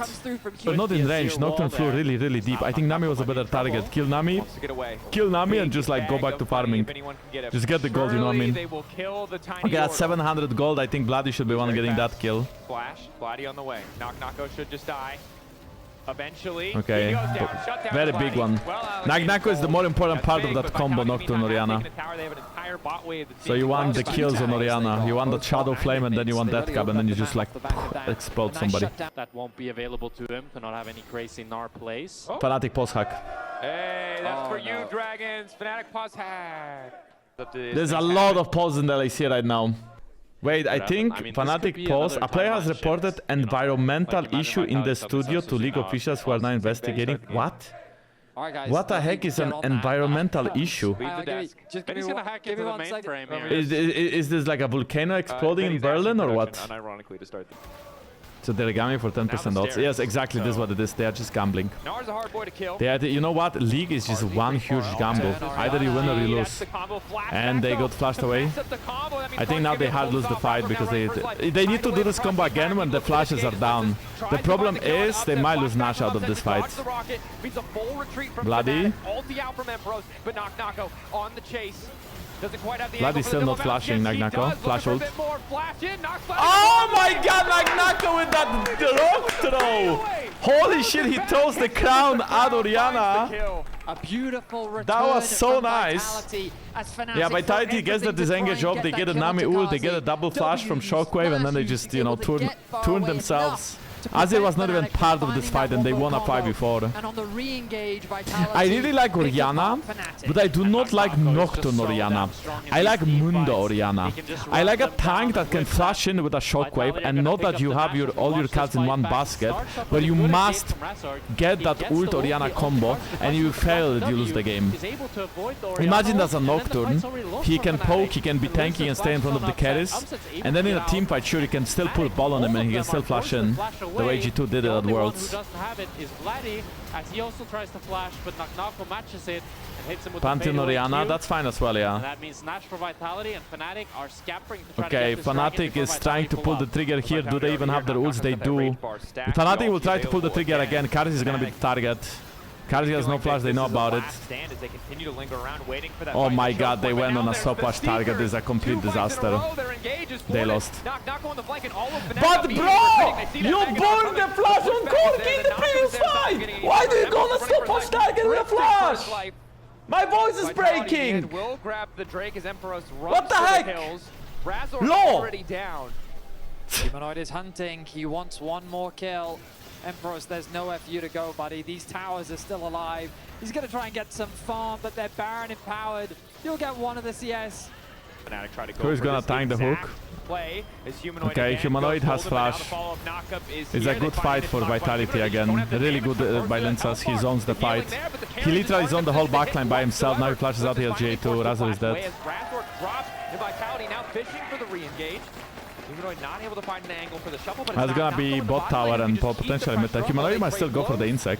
But not in range. Nocturne flew really deep. I think Nami was a better target. Kill Nami and just like go back to farming. Just get the gold, you know what I mean? Okay, that's 700 gold. I think Vladdy should be one getting that kill. Flash, Vladdy on the way. Nako should just die. Eventually, okay, very big one. Nako is the more important part of that combo, Nocturne Oriana. So you want the kills on Oriana, you want the Shadow Flame, and then you want that cab, and then you just like explode somebody. That won't be available to him to not have any crazy Nar plays. Fnatic post hack. Hey, that's for you, Dragons. Fnatic pause hack. There's a lot of pause in the LAC right now. Wait, I think Fnatic pause. A player has reported environmental issue in the studio to League officials who are now investigating. What? What the heck is an environmental issue? Just give me one second. Is this like a volcano exploding in Berlin or what? So they're gambling for 10% odds. Yes, exactly. This is what it is. They are just gambling. You know what? League is just one huge gamble. Either you win or you lose. And they got flashed away. I think now they hard lose the fight because they need to do this combo again when the flashes are down. The problem is they might lose Nash out of this fight. Bloody. Vladdy's still not flashing, Nako. Flash ult. Oh my god, Nako with that rock throw! Holy shit, he throws the crown at Oriana. A beautiful return. That was so from nice. Vitality as Fnatic Yeah, throw Vitality gets the everything to disengage try and off, they get a that Nami kill ult, to they get a Kazi. double flash from W's, Shockwave, and then they flashes, just, you know, able to get far turn away themselves. enough Azir was not prevent even part of this Fnatic fight, and they won a combo. 5v4. And on the re-engage, Vitality I really like pick Orianna, up Fnatic. but I do not like Knock-Knock is Nocturne just so Orianna. damn strong in I these like team Mundo fights. Orianna. He can just I run like a them down tank that and can whip flash that. in with a Shockwave, Vitality are and gonna not pick that up you the have matches and all watch your this cards in fight one back. basket, Starts off but with a you good must engage from Razork. get He that gets ult the Orianna ulti combo, onto the and you flash, fail but if you lose the game. is able to avoid the Imagine Orianna there's a ult, and then the Nocturne, fight's already lost he for can Fnatic. poke, he can be He loses tanky and stay in flash front of the on carries, Upset's able and then to in a get team out. fight, sure, you can still put Fnatic, ball on him all and of he can them still are flash forced to in, flash the away. way G2 did it The at only one Worlds. who doesn't have it is Vladdy, as he also tries to flash, but Knock-Knock matches it and hits him with Pantheon the fadeaway Orianna, Q. that's fine as well, And yeah. that means Nash for Vitality and Fnatic are scampering to try Okay, to get this dragon Fnatic before is trying to Vitality pull the up. trigger here. Do they even have their ults? They do. Fnatic will try to pull the trigger again. Karzi is gonna be the target. Karzi has no flash, they know about it. Oh my god, they went on a stopwatch target. This is a complete disaster. They lost. But bro! You burned the flash on Corki in the previous fight! Why do you go on a stopwatch target with a flash? My voice is breaking! Will grab the Drake as Emperos runs What the for heck? hills. Razor's No! already down. Humanoid is hunting. He wants one more kill. Emperos, there's nowhere for you to go, buddy. These towers are still alive. He's going to try and get some farm, but they're Baron empowered. You'll get one of the CS. Fnatic try to go Who's for gonna this tank the exact hook? Play as Humanoid Okay, again Humanoid goes has golden, but now flash. the follow-up knockup is It's here. a They good find fight it, for it's not Vitality quite good. again. Don't have the Really damage good from by Forza Linsas. He Alpar. zones the The healing fight. there, but the He carries literally aren't zoned the gonna whole hit backline by himself. Now he whatsoever. flashes out here. Finally J2. forced to Razzle is flash away dead. as Razork drops, and Vitality now fishing for the re-engage. Humanoid not able to find an angle for the shuffle, but That's it's gonna not be going bot to bottom tower lane. and You just keep the potentially mid. pressure on, Humanoid they might still break go for the low. insec.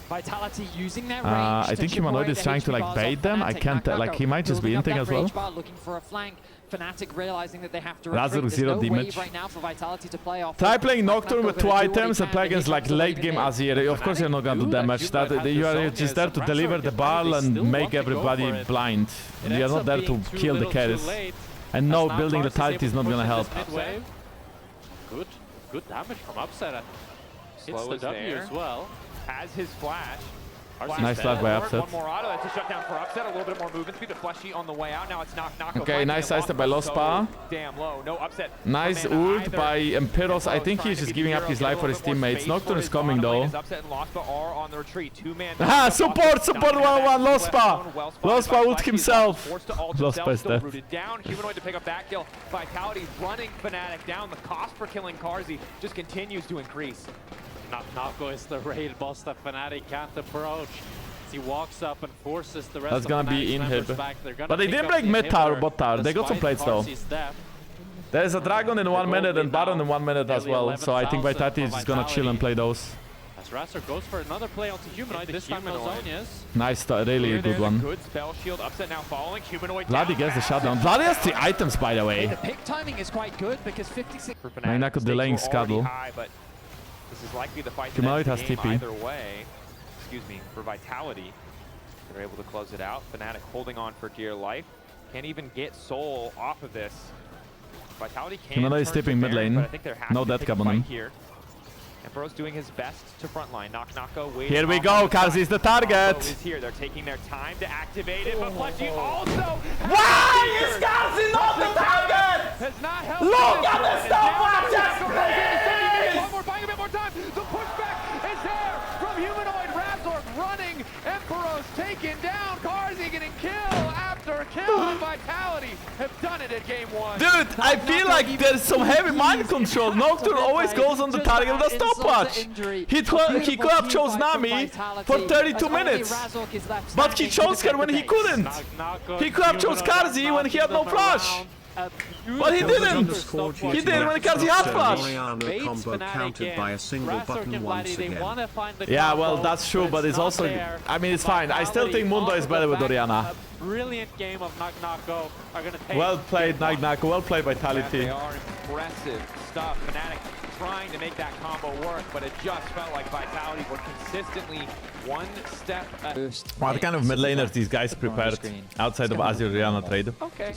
Vitality using their range I to think chip Humanoid away is the trying to HP like bars bait off them. I Fnatic. can't tell, like he might just be Building inting up as that well. range bar, looking for a flank. Fnatic realizing that they have to Razork retreat. There's zero no damage. wave right now for Vitality to play off. Try playing Nocturne with two Knock-Knock are gonna do what items he and can, play but against he like comes to late late game game. Azir. Of course you're not gonna do damage. That you are just there to deliver the ball and make everybody blind. You are not there to kill the carries. And no, building lethality is not gonna help. Good damage from Upset. Hits Slow the is W there. as well. Has his flash. Nice flash by Upset. One more auto, that's a shutdown for Upset. A little bit more movement speed. The fleshy on the way out. Now it's Knock-Knock. Okay, nice sidestep by Lospa. Damn low. No Upset. Nice from Mana ult either. by Emperos. I think he's just giving up his life for his teammates. Nocturne is coming though. Upset and Lospa are on the retreat. Two-man. Ah, support 1-1, Lospa! Lospa ult himself. Lospa is dead. Rooted down. Humanoid to pick up that kill. Vitality running Fnatic down. The cost for killing Karzi just continues to increase. Knock-Knock is the raid boss that Fnatic can't approach. He walks up and forces the rest That's of gonna be Fnatic's members inhib. back. They're gonna But they pick didn't up break the mid tower, inhibitor bot tower. They got some despite plates though. Karzi's death. There's a dragon in 1 minute and Baron in 1 minute as Nearly well. So I think 11,000 Vitality is for just gonna chill and play those. As Razork goes for another play onto Humanoid, this time no Humanoid. Zonias. Nice, really a good one. Good spell shield. Upset now following. Humanoid Vladdy down. gets the shutdown. Vladdy has 3 items by the The way. pick timing is quite good because 56. For Fnatic, Nine could stakes delaying were already Scuttle. high, but this is likely the fight. Humanoid that ends the has game TP. Either way, excuse me, for Vitality, they're able to close it out. Fnatic holding on for dear life. Can't even get Soul off of this. Vitality can. Humanoid is turn to tipping mid Baron, lane. but I think they're happy No to death take cap the on fight him. here. Empero's doing his best to frontline. Knock-Knocko waiting. Here we off go, on the Karzi's the side. target. Combo is here. They're taking their time to activate it, but Fleshy also. Why is Karzi not the target? Has not helped. Look at the And stopwatch, now yes, one more, buying a bit more time. The pushback is there from Humanoid. Razork running. Emperos taken down. Karzi getting kill after kill. And Vitality have done it at game 1. Dude, I feel like there's some heavy mind control. Nocturne always goes on the target with a stopwatch. He could have chose Nami for 32 minutes. But he chose her when he couldn't. He could have chose Karzi when he had no flash. But he didn't. He did when Karzi had flash. Orianna combo countered by a single button once again. Yeah, well, that's true, but it's also... I mean, it's fine. I still think Mundo is better with Orianna. Brilliant game of Knock-Knocko are gonna take. Well played, Knock-Knock. Well played, Vitality. They are impressive stuff. Fnatic trying to make that combo work, but it just felt like Vitality were consistently one step What kind of mid laners these guys prepared outside of Azure Rihanna trade? Okay.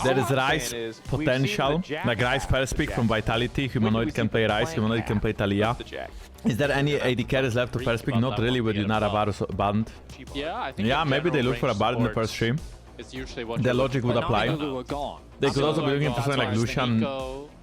There is All I'm Ryze saying is, potential, we've seen the like Ryze first pick from Vitality, Humanoid can play Ryze, Humanoid can play Talia. the Jack. Is there any AD carries left to first pick? Not really with Yunara Varus banned. Yeah, I think Yeah, in maybe they general, look for a range Bard in the supports first stream. is usually what Their you're logic would looking for. apply. They could also be looking for something like Lucian,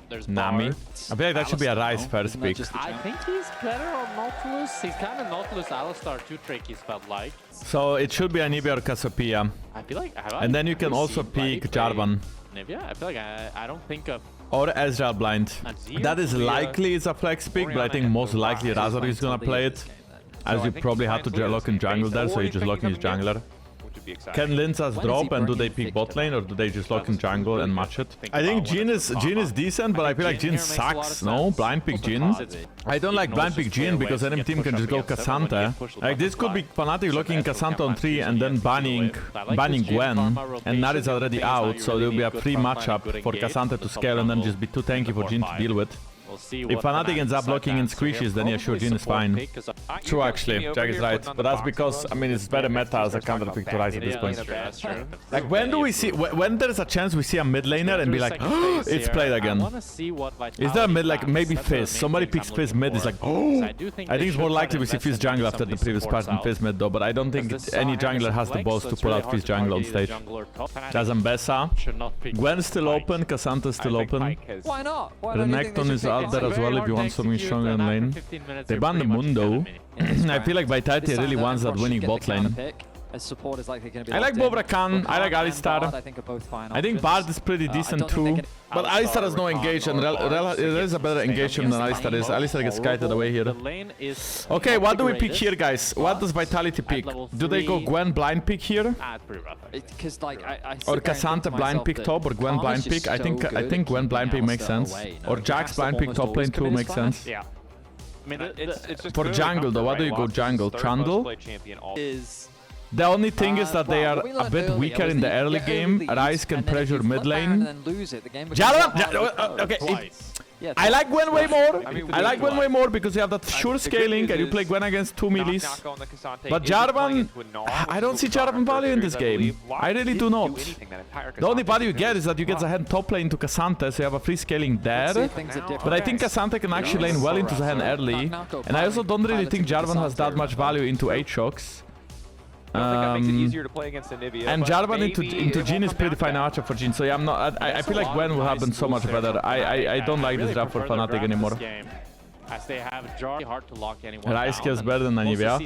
There's Nami. I Bard. feel like that should be a Ryze first pick. I think he's better on Nautilus. He's kind of Nautilus Alistar 2 trick, he's felt like. So it should be Anivia or Cassiopeia. I feel like... And then you can also pick Jarvan. Yeah, I feel like I don't think of... Or Ezreal blind. That is likely it's a flex pick, but I think most likely Razor is gonna play it. As you probably had to lock in jungle there, so you just lock in his jungler. Can Linzas drop and do they pick bot lane or do they just lock in jungle and match it? I think Jhin is decent, but I feel like Jhin sucks, no? Blind pick Jhin. I don't like blind pick Jhin because enemy team can just go Cassandra. Like this could be Fnatic locking Cassandra on 3 and then banning Gwen, and Nari is already out, so there will be a free matchup for Cassandra to scale and then just be too tanky for Jhin to deal with. If Fnatic ends up blocking in squishes, then yeah, sure, Jhin is fine. True, actually, Jack is right. But that's because, I mean, it's better meta as a counter pick to Ryze at this point. Like, when do we see, when there's a chance we see a mid laner and be like, oh, it's played again? Is there a mid, like, maybe Fizz? Somebody picks Fizz mid, is like, oh! I think it's more likely we see Fizz jungle after the previous person Fizz mid, though, but I don't think any jungler has the balls to pull out Fizz jungle on stage. There's Ambessa. Gwen's still open, Cassandra's still open. Why not? Renekton is out there as well if you want something strong in lane. They ban the Mundo. I feel like Vitality really wants that winning bot lane. I like Bobrakan, I like Alistar. I think Bard is pretty decent too. But Alistar has no engage and there is a better engagement than Alistar is. Alistar gets kited away here. Okay, what do we pick here, guys? What does Vitality pick? Do they go Gwen blind pick here? Or Cassandra blind pick top or Gwen blind pick? I think Gwen blind pick makes sense. Or Jack's blind pick top lane too makes sense. Yeah. I mean, it's just for jungle though, what do you go jungle? Trundle? The only thing is that they are a bit weaker in the early game. Ryze can pressure mid lane. Jarvan! Okay, I like Gwen way more. I like Gwen way more because you have that sure scaling and you play Gwen against 2 melees. But Jarvan, I don't see Jarvan value in this game. I really do not. The only value you get is that you get the hand top lane to Cassandra, so you have a free scaling there. But I think Cassandra can actually lane well into the hand early. And I also don't really think Jarvan has that much value into 8 shocks. And Jarvan into Jhin is pretty fine matchup for Jhin, so yeah, I feel like Gwen will happen so much better. I don't like this draft for Fnatic anymore. Ryze kills better than Anivia.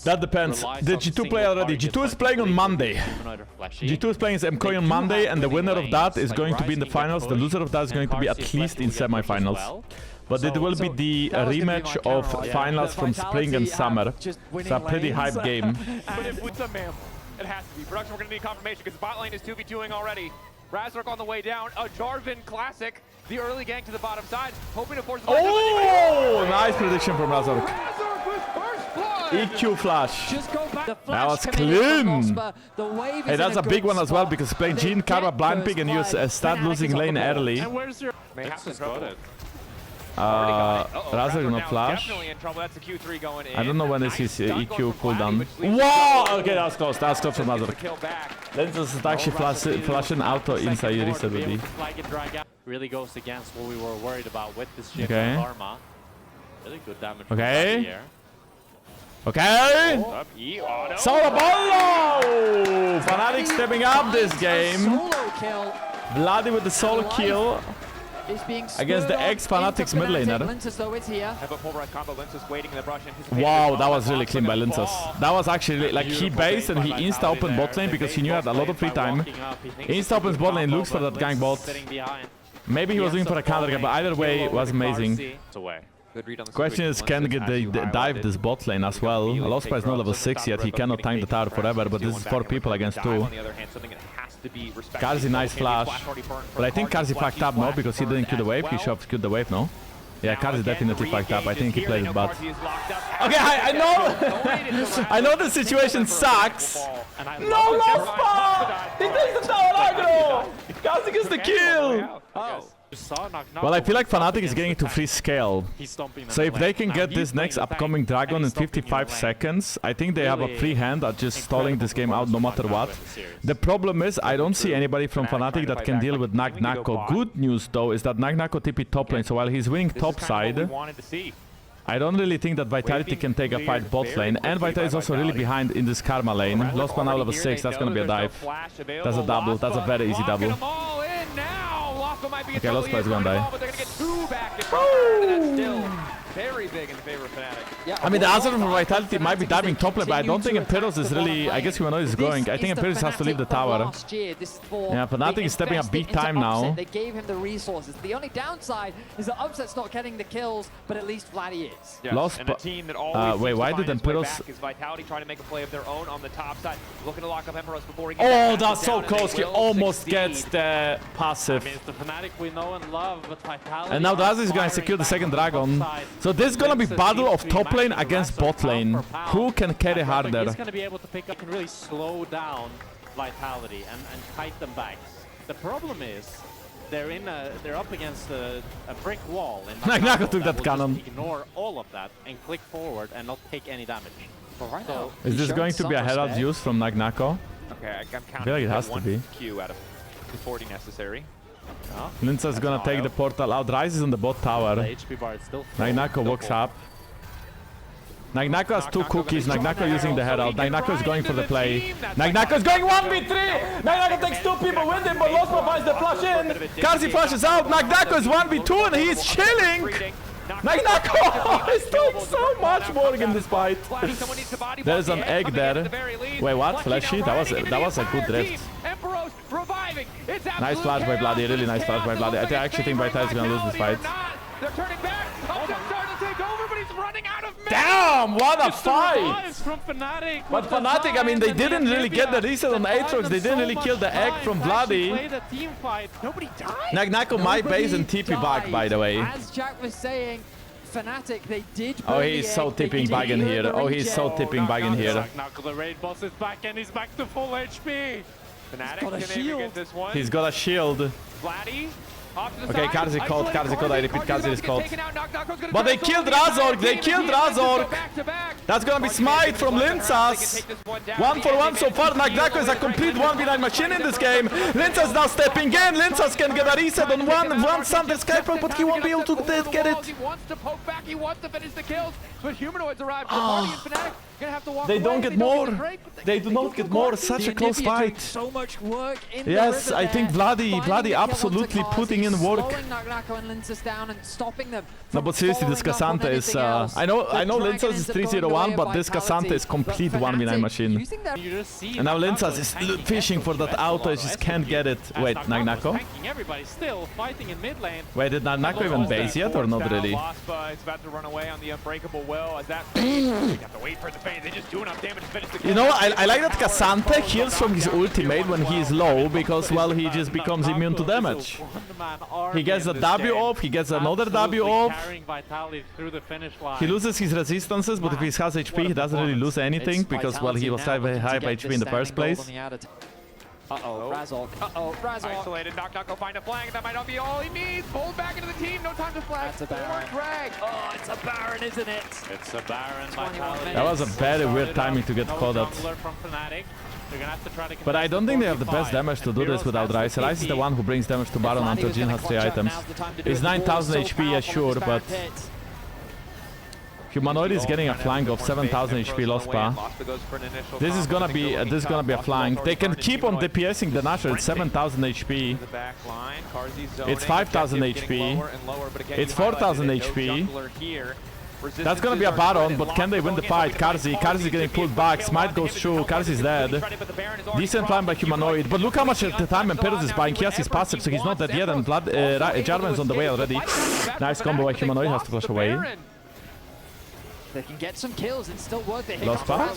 That depends. Did G2 play already? G2 is playing on Monday. G2 is playing MKOI on Monday, and the winner of that is going to be in the finals. The loser of that is going to be at least in semi-finals. But it will be the rematch of finals from spring and summer. It's a pretty hype game. But if it's a mammal, it has to be. Production, we're going to need confirmation because the bot lane is 2v2ing already. Razork on the way down. A Jarvan classic. The early gank to the bottom side. Hoping to force the Oh, nice prediction from Razork. Razork with first blood. EQ flash. That was clean. Hey, that's a big one as well because playing Jhin, Karma, blind pick, and you start losing lane early. May have to throw it. Razork not flash. That's a Q3 going in. I don't know when is his EQ cooldown. Whoa! Okay, that was close. That was close from Razork. Lenses is actually flashing auto inside reset with D. Really goes against what we were worried about with this shift Okay. Karma. Really good damage. Okay. Okay. Solo Bolo! Fnatic stepping up this game. Bloody with the solo kill. Against the ex-Fnatic's mid laner. Wow, that was really clean by Linzas. That was actually like he based and he insta-opened bot lane because he knew he had a lot of free time. Insta-opens bot lane, looks for that gank bot. Maybe he was looking for a counter gank, but either way, it was amazing. Question is, can they dive this bot lane as well? Alospire is not level 6 yet, he cannot tank the tower forever, but this is 4 people against 2. Karzi, nice flash. But I think Karzi fucked up, no? Because he didn't kill the wave, he should have killed the wave, no? Yeah, Karzi definitely fucked up. I think he played it bad. Okay, I know! I know the situation sucks! No last part! He takes the tower aggro! Karzi gets the kill! Well, I feel like Fnatic is getting to free scale. He's stomping them So if in they lane. can Now get he's this playing next the tank, upcoming and Dragon in he's stomping 55 in lane. seconds, I think they have a Really free hand at just stalling this game out no matter what. Incredible performance from Nako in the series. The problem is I don't see anybody from Fnatic that can deal with Nako. Good news though is that Nako TP top lane, so while he's winning top side, I don't really think that Vitality can take a fight bot lane, and Vitality is also really behind in this Karma lane. Lost one now level 6, that's gonna be a dive. That's a double, that's a very easy double. Okay, Lospa is gonna die. Very big in favor of Fnatic. Yeah, I mean, the answer for Vitality might be diving top lane, but I don't think Imperos is really... I guess Humanoid is going. I think Imperos has to leave the tower. Yeah, Fnatic is stepping up big time now. They gave him the resources. The only downside is that Upset's not getting the kills, but at least Vladdy is. Yes, Lost, and a team that always wait, seems why to did find its way Imperos... back is Vitality trying to make a play of their own on the top side, looking to lock up Emperos before he Oh, gets that's so down, close. and He they will almost succeed. gets the passive. I mean, it's the Fnatic we know and love, but Vitality And now are Daz is gonna firing secure the back second on the dragon. top side. So this is gonna be Lince battle seems of to be top lane matching against Razork bot pound lane. for pound. Who can carry And Razork harder? is going to be able to pick up and really slow down Vitality and kite them back. The problem is they're up against a brick wall. And Nako took that will cannon. just ignore all of that and click forward and not take any damage. But right So- now, Is he's this showing going to some be a Herald respect. use from Nako? Okay, I'm counting. feel like it has to one be. Q out of the 40 necessary. Lince is gonna take the portal out. Ryze is on the bot The tower. HP bar is still full. Nako walks up. Nako has two cookies. Nako using the Herald. Nako is going for the play. Nako is going 1v3! Nako takes two people with him, but Lospa finds the flash in. Karzi flashes out. Nako is 1v2 and he's chilling! Nako is doing so much more in this fight. There's an egg there. Wait, what? Flashy? That was a good drift. Nice flash by Bloody, really nice flash by Bloody. I actually think Vitality is gonna lose this fight. They're turning back. Upset's starting to take over, but he's running out of mana. Damn, what a fight! Revives from Fnatic. But Fnatic, I mean, they didn't really get the reset on Aatrox. They didn't really kill the egg from Bloody. Nobody died. Nako might base and TP back, by the way. As Jack was saying, Fnatic, they did. Oh, burn he's the so egg, they tipping did back in hear here. the Oh, he's so regen. tipping back in here. Nako, the raid boss is back and he's back to full HP. Fnatic, got a can they shield. get this one? He's got a shield. Vladdy, off to the Okay, side. Karzi caught, Karzi caught, I repeat, Karzi is caught. But But they killed Razork, they killed Razork. That's gonna be smite from Linzas. 1-for-1 so far. Nako is a complete 1v9 machine in this game. Linzas now stepping in. Linzas can get a reset on one Thunder Skyproc, but he won't be able to get it. He wants to poke back, he wants to finish the kills, but Humanoids arrive. The party and Fnatic gonna have to walk They away. don't get more. They do not get more. Such a close fight. So much work in Yes, the river I think there. Vladdy Finding the kill onto absolutely Karzi, putting in work. slowing Nako and Linces down and stopping them. No, from but seriously, this following up on Cassandra is... anything else. I know The Linzas Dragon is ends up going 3-0-1, away but of this Cassandra Vitality, is complete but 1v9 Fnatic machine. using their You just see And now Nako Linzas is tanking fishing for that everybody. auto, he just can't get it. As Wait, Nako's Nako? tanking everybody, still fighting in mid lane. Wait, did Nako even base yet or not really? It's about to run away on the Unbreakable Will. As that we have to wait for the phase. They just do enough damage to finish the kill. You know, I like that Cassandra heals from his ultimate when he is low, because, well, he just becomes immune to damage. He gets a W off, he gets another W off. He loses his resistances, but if he has HP, he doesn't really lose anything, because, well, he was high HP in the first place. Uh-oh, Razork. Uh-oh, Razork. Isolated, Nako find a flank. That might not be all he needs. Pulled back into the team. No time to flash. That's a Baron. Drag. Oh, it's a Baron, isn't it? It's a Baron. 21 That was a very weird timing to get caught at. But I don't think they have the best damage to do this without Ryze. Ryze is the one who brings damage to Baron until Jhin has 3 items. It's 9,000 HP, yeah, sure, but... Humanoid is getting a flank of 7,000 HP Lospa. This is gonna be a flank. They can keep on DPSing the Nashor. It's 7,000 HP. It's 5,000 HP. It's 4,000 HP. That's gonna be a Baron, but can they win the fight? Karzi is getting pulled back. Smite goes through. Karzi is dead. Decent climb by Humanoid, but look how much at the time Imperos is buying. He has his passive, so he's not dead yet, and Jarvan is on the way already. Nice combo by Humanoid, has to flash away. They can get some kills, it's still worth it. Lost bar?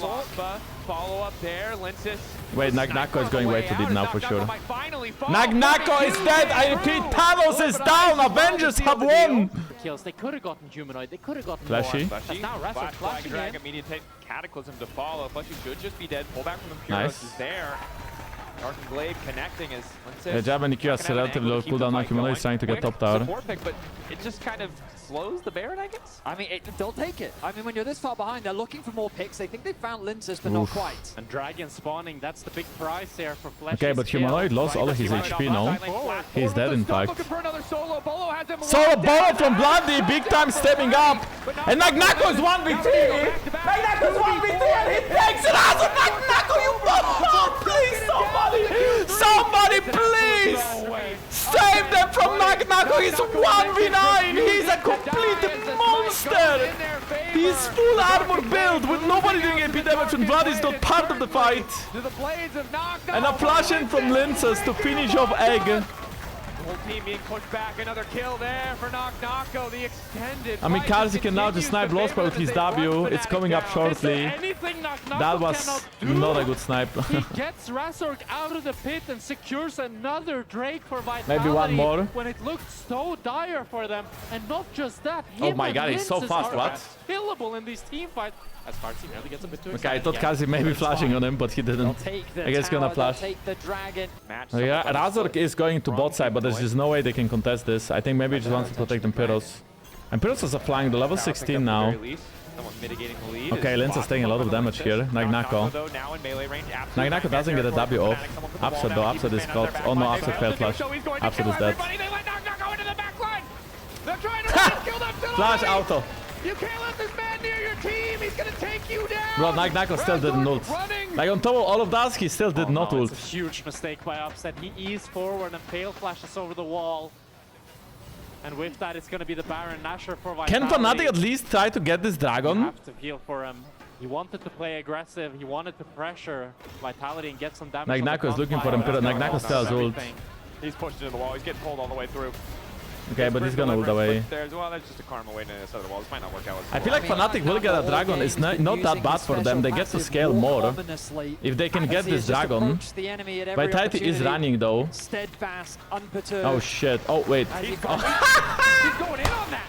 Follow up there, Linces. Wait, Nako is going way too deep now for sure. Nako is dead! I repeat, Talos is down! Avengers have won! Kills. They could have gotten Humanoid. They could have gotten Flashy. more. That's now Razork flashing in. Immediate Cataclysm to follow. Flashy should just be dead. Pull back from Imperos Nice. is there. Dark and Glaive connecting as Yeah, Jabba Nikki has relatively low cooldown on Humanoid, trying to get top tower. Pick, but it just kind of slows the Baron, I guess? I mean, they'll take it. I mean, when you're this far behind, they're looking for more picks. They think they found Linces, but not quite. And Dragon spawning, that's the big prize here for Flesh. Okay, but Humanoid lost all of his HP now. He's dead, in fact. Solo Bolo from Bloody, big time stepping up. And Nagnako is 1v3. Nagnako is 1v3 and he takes it out of Nagnako, you oh, please, somebody, please. Save them from Nagnako, he's 1v9. He's a complete monster. He's full armor build with nobody doing AP damage and Blood is not part of the fight. And a flash in from Linces to finish off Egg. Whole team being pushed back. Another kill there for Knock-Knocko. The extended. I mean, Karzi can now just snipe Lost with his W. It's coming up shortly. That was not a good snipe. He gets Razork out of the pit and secures another Drake for Vitality. Maybe one more. When it looked so dire for them. And not just that. Oh my god, he's so fast. What? Killable in these team fights. As Karzi nearly gets a bit too Okay, I excited. thought Karzi may be flashing on him, but he didn't. I guess he's gonna flash. Oh, yeah, Razork is going to bot side, but there's just no way they can contest this. I think maybe he just wants to protect Empiros. Empiros is flying the level 16 now. Okay, Lince is taking a lot of damage here. Nagnako. Nagnako doesn't get a W off. Upset though, Upset is caught. Oh no, Upset failed flash. Upset is dead. Flash auto. You can't let this man near your team. He's gonna take you down. Bro, Nagnako still didn't ult. Like on top of all of that, he still did not ult. It's a huge mistake by Upset. He eased forward and Pale flashes over the wall. And with that, it's gonna be the Baron Nashor for Vitality. Can Fnatic at least try to get this You dragon? have to heal for him. He wanted to play aggressive. He wanted to pressure Vitality and get some damage. Nagnako is looking for Empiros. Nagnako still has ult. He's pushed into the wall. He's getting pulled all the way through. Okay, but he's gonna ult away. Well, that's just a karma waiting in the side of the wall. This might not work out. I feel like Fnatic will get a dragon. It's not that bad for them. They get to scale more. If they can get this dragon. Vitality is running though. Steadfast, unperturbed. Oh shit. Oh wait. He's going in on that.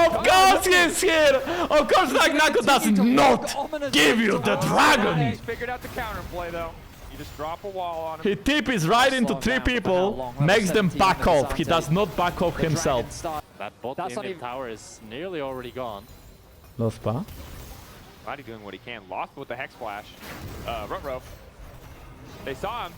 Of course he's here! Of course Nagnako does not give you the dragon! He's figured out the counterplay though. You just drop a wall on him. He TPs right into 3 people, makes them back off. He does not back off himself. That bot lane tower is nearly already gone. Lost bar. Mighty doing what he can. Lost with the Hex Flash. Rutro. They saw him.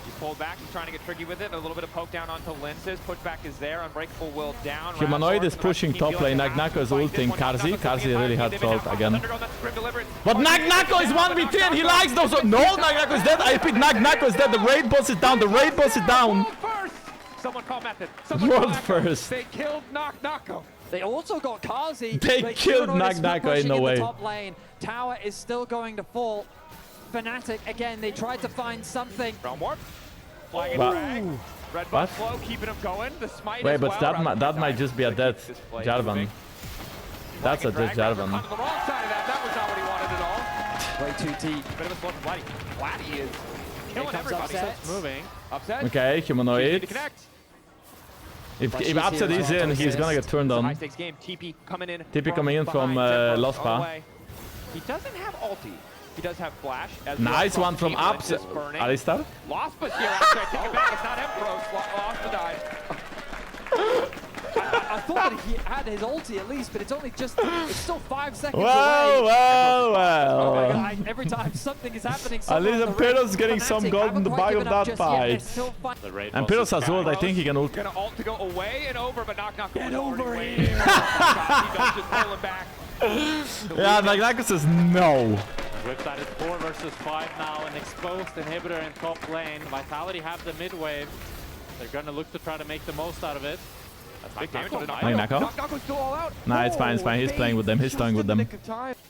He's pulled back. He's trying to get tricky with it. A little bit of poke down onto Linces. Pushback is there. Unbreakable will down. Humanoid is pushing top lane. Nagnako is ulting Karzi. Karzi really hard trolled again. But Nagnako is 1v3 and he likes those. No, Nagnako is dead. I repeat, Nagnako is dead. The raid boss is down. The raid boss is down. Someone call method. World first. They killed Knock-Knocko. They also got Karzi. They killed Nagnako, ain't no way. Top lane. Tower is still going to fall. Fnatic, again, they tried to find something. Realm Warp. Flying What? drag. Red buff flow, keeping him going. The smite Wait, as but well. that might just be a dead Jarvan. That's a dead Jarvan. On the wrong side of that. That was not what he wanted at all. Way too deep. Bit of a slow from Vladdy. Vladdy is killing everybody. Upset. Moving. Upset. Okay, Need Humanoid. to connect. If Upset is in, he's gonna get turned on. High stakes game. TP coming in. TP coming in from behind. Tempo Lost on the Bar. way. He doesn't have ulti. He does have flash. As Nice well. one from Team Lince Upset. is burning. Alistar? Lost here. Actually, take it back. It's not Emperor. Lost died. I thought that he had his ulti at least, but it's only just, it's still 5 seconds Well, away. well. Every time something is happening, At least Empiro's getting some Fnatic gold in the haven't bag quite of given up that just yet. They're fight. still The raid Empiros has ult, I think he can ult. Gonna ult to go away and over, but Knock-Knocko Get was already over waiting. here. He does just pull him back. Yeah, Nagnako says no. With that, it's 4 versus 5 now. An exposed inhibitor in top lane. Vitality have the mid wave. They're gonna look to try to make the most out of it. That's Big damage Knock-Knocko. on the Nagnako? Knock-Knocko's still all out. Nah, it's fine, it's fine. He's playing with them. He's toying with them.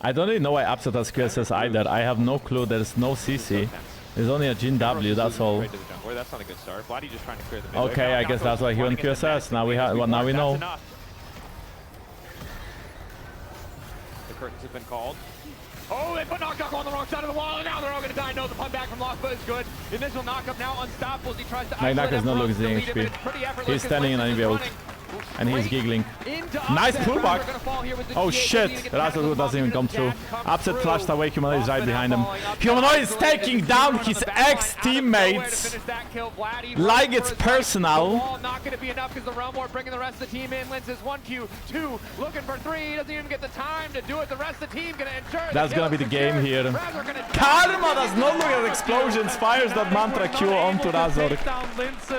I don't really know why Upset has QSS either. I have no clue. There's no CC. There's only a Jin W, that's all. Straight to the jungle. That's not a good start. Vladdy just trying to clear the mid Okay, wave. I guess that's why he went QSS. Now we have. Well, now we know. That's enough. The curtains have been called. Oh, they put Knock-Knocko on the wrong side of the wall, and now they're all gonna die. No, the pun back from Lost, but it's good. Initial knock-up now unstoppable as he tries to Nagnako is not losing HP. He's standing in an EV ult. And he's giggling. Nice pullback. Oh shit, Razor doesn't even come through. Upset flushed away, Humanoid is right behind him. Humanoid is taking down his ex-teammates like it's personal. Not going to be enough because the Realm War bringing the rest of the team in. Lens is 1Q, 2, looking for 3, doesn't even get the time to do it. The rest of the team going to ensure. That's going to be the game here. Karma does not look at explosions, fires that Mantra Q onto Razor.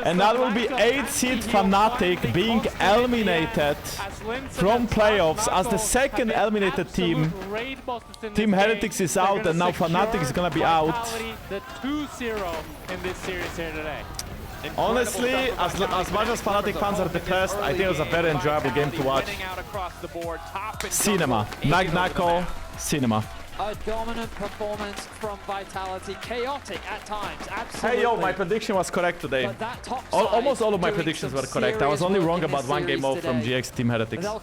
And that will be 8-seed Fnatic being eliminated from playoffs as the second eliminated team. Team Heretics is out and now Fnatic is gonna be out. The 2-0 in this series here today. Honestly, as much as Fnatic fans are depressed, I think it was a very enjoyable game to watch. Cinema. Nagnako, cinema. A dominant performance from Vitality, chaotic at times, absolutely. Hey yo, my prediction was correct today. But that top Almost side all of my doing predictions some were correct. I was only serious wrong work in about this one game series off from today. GX Team Heretics. They'll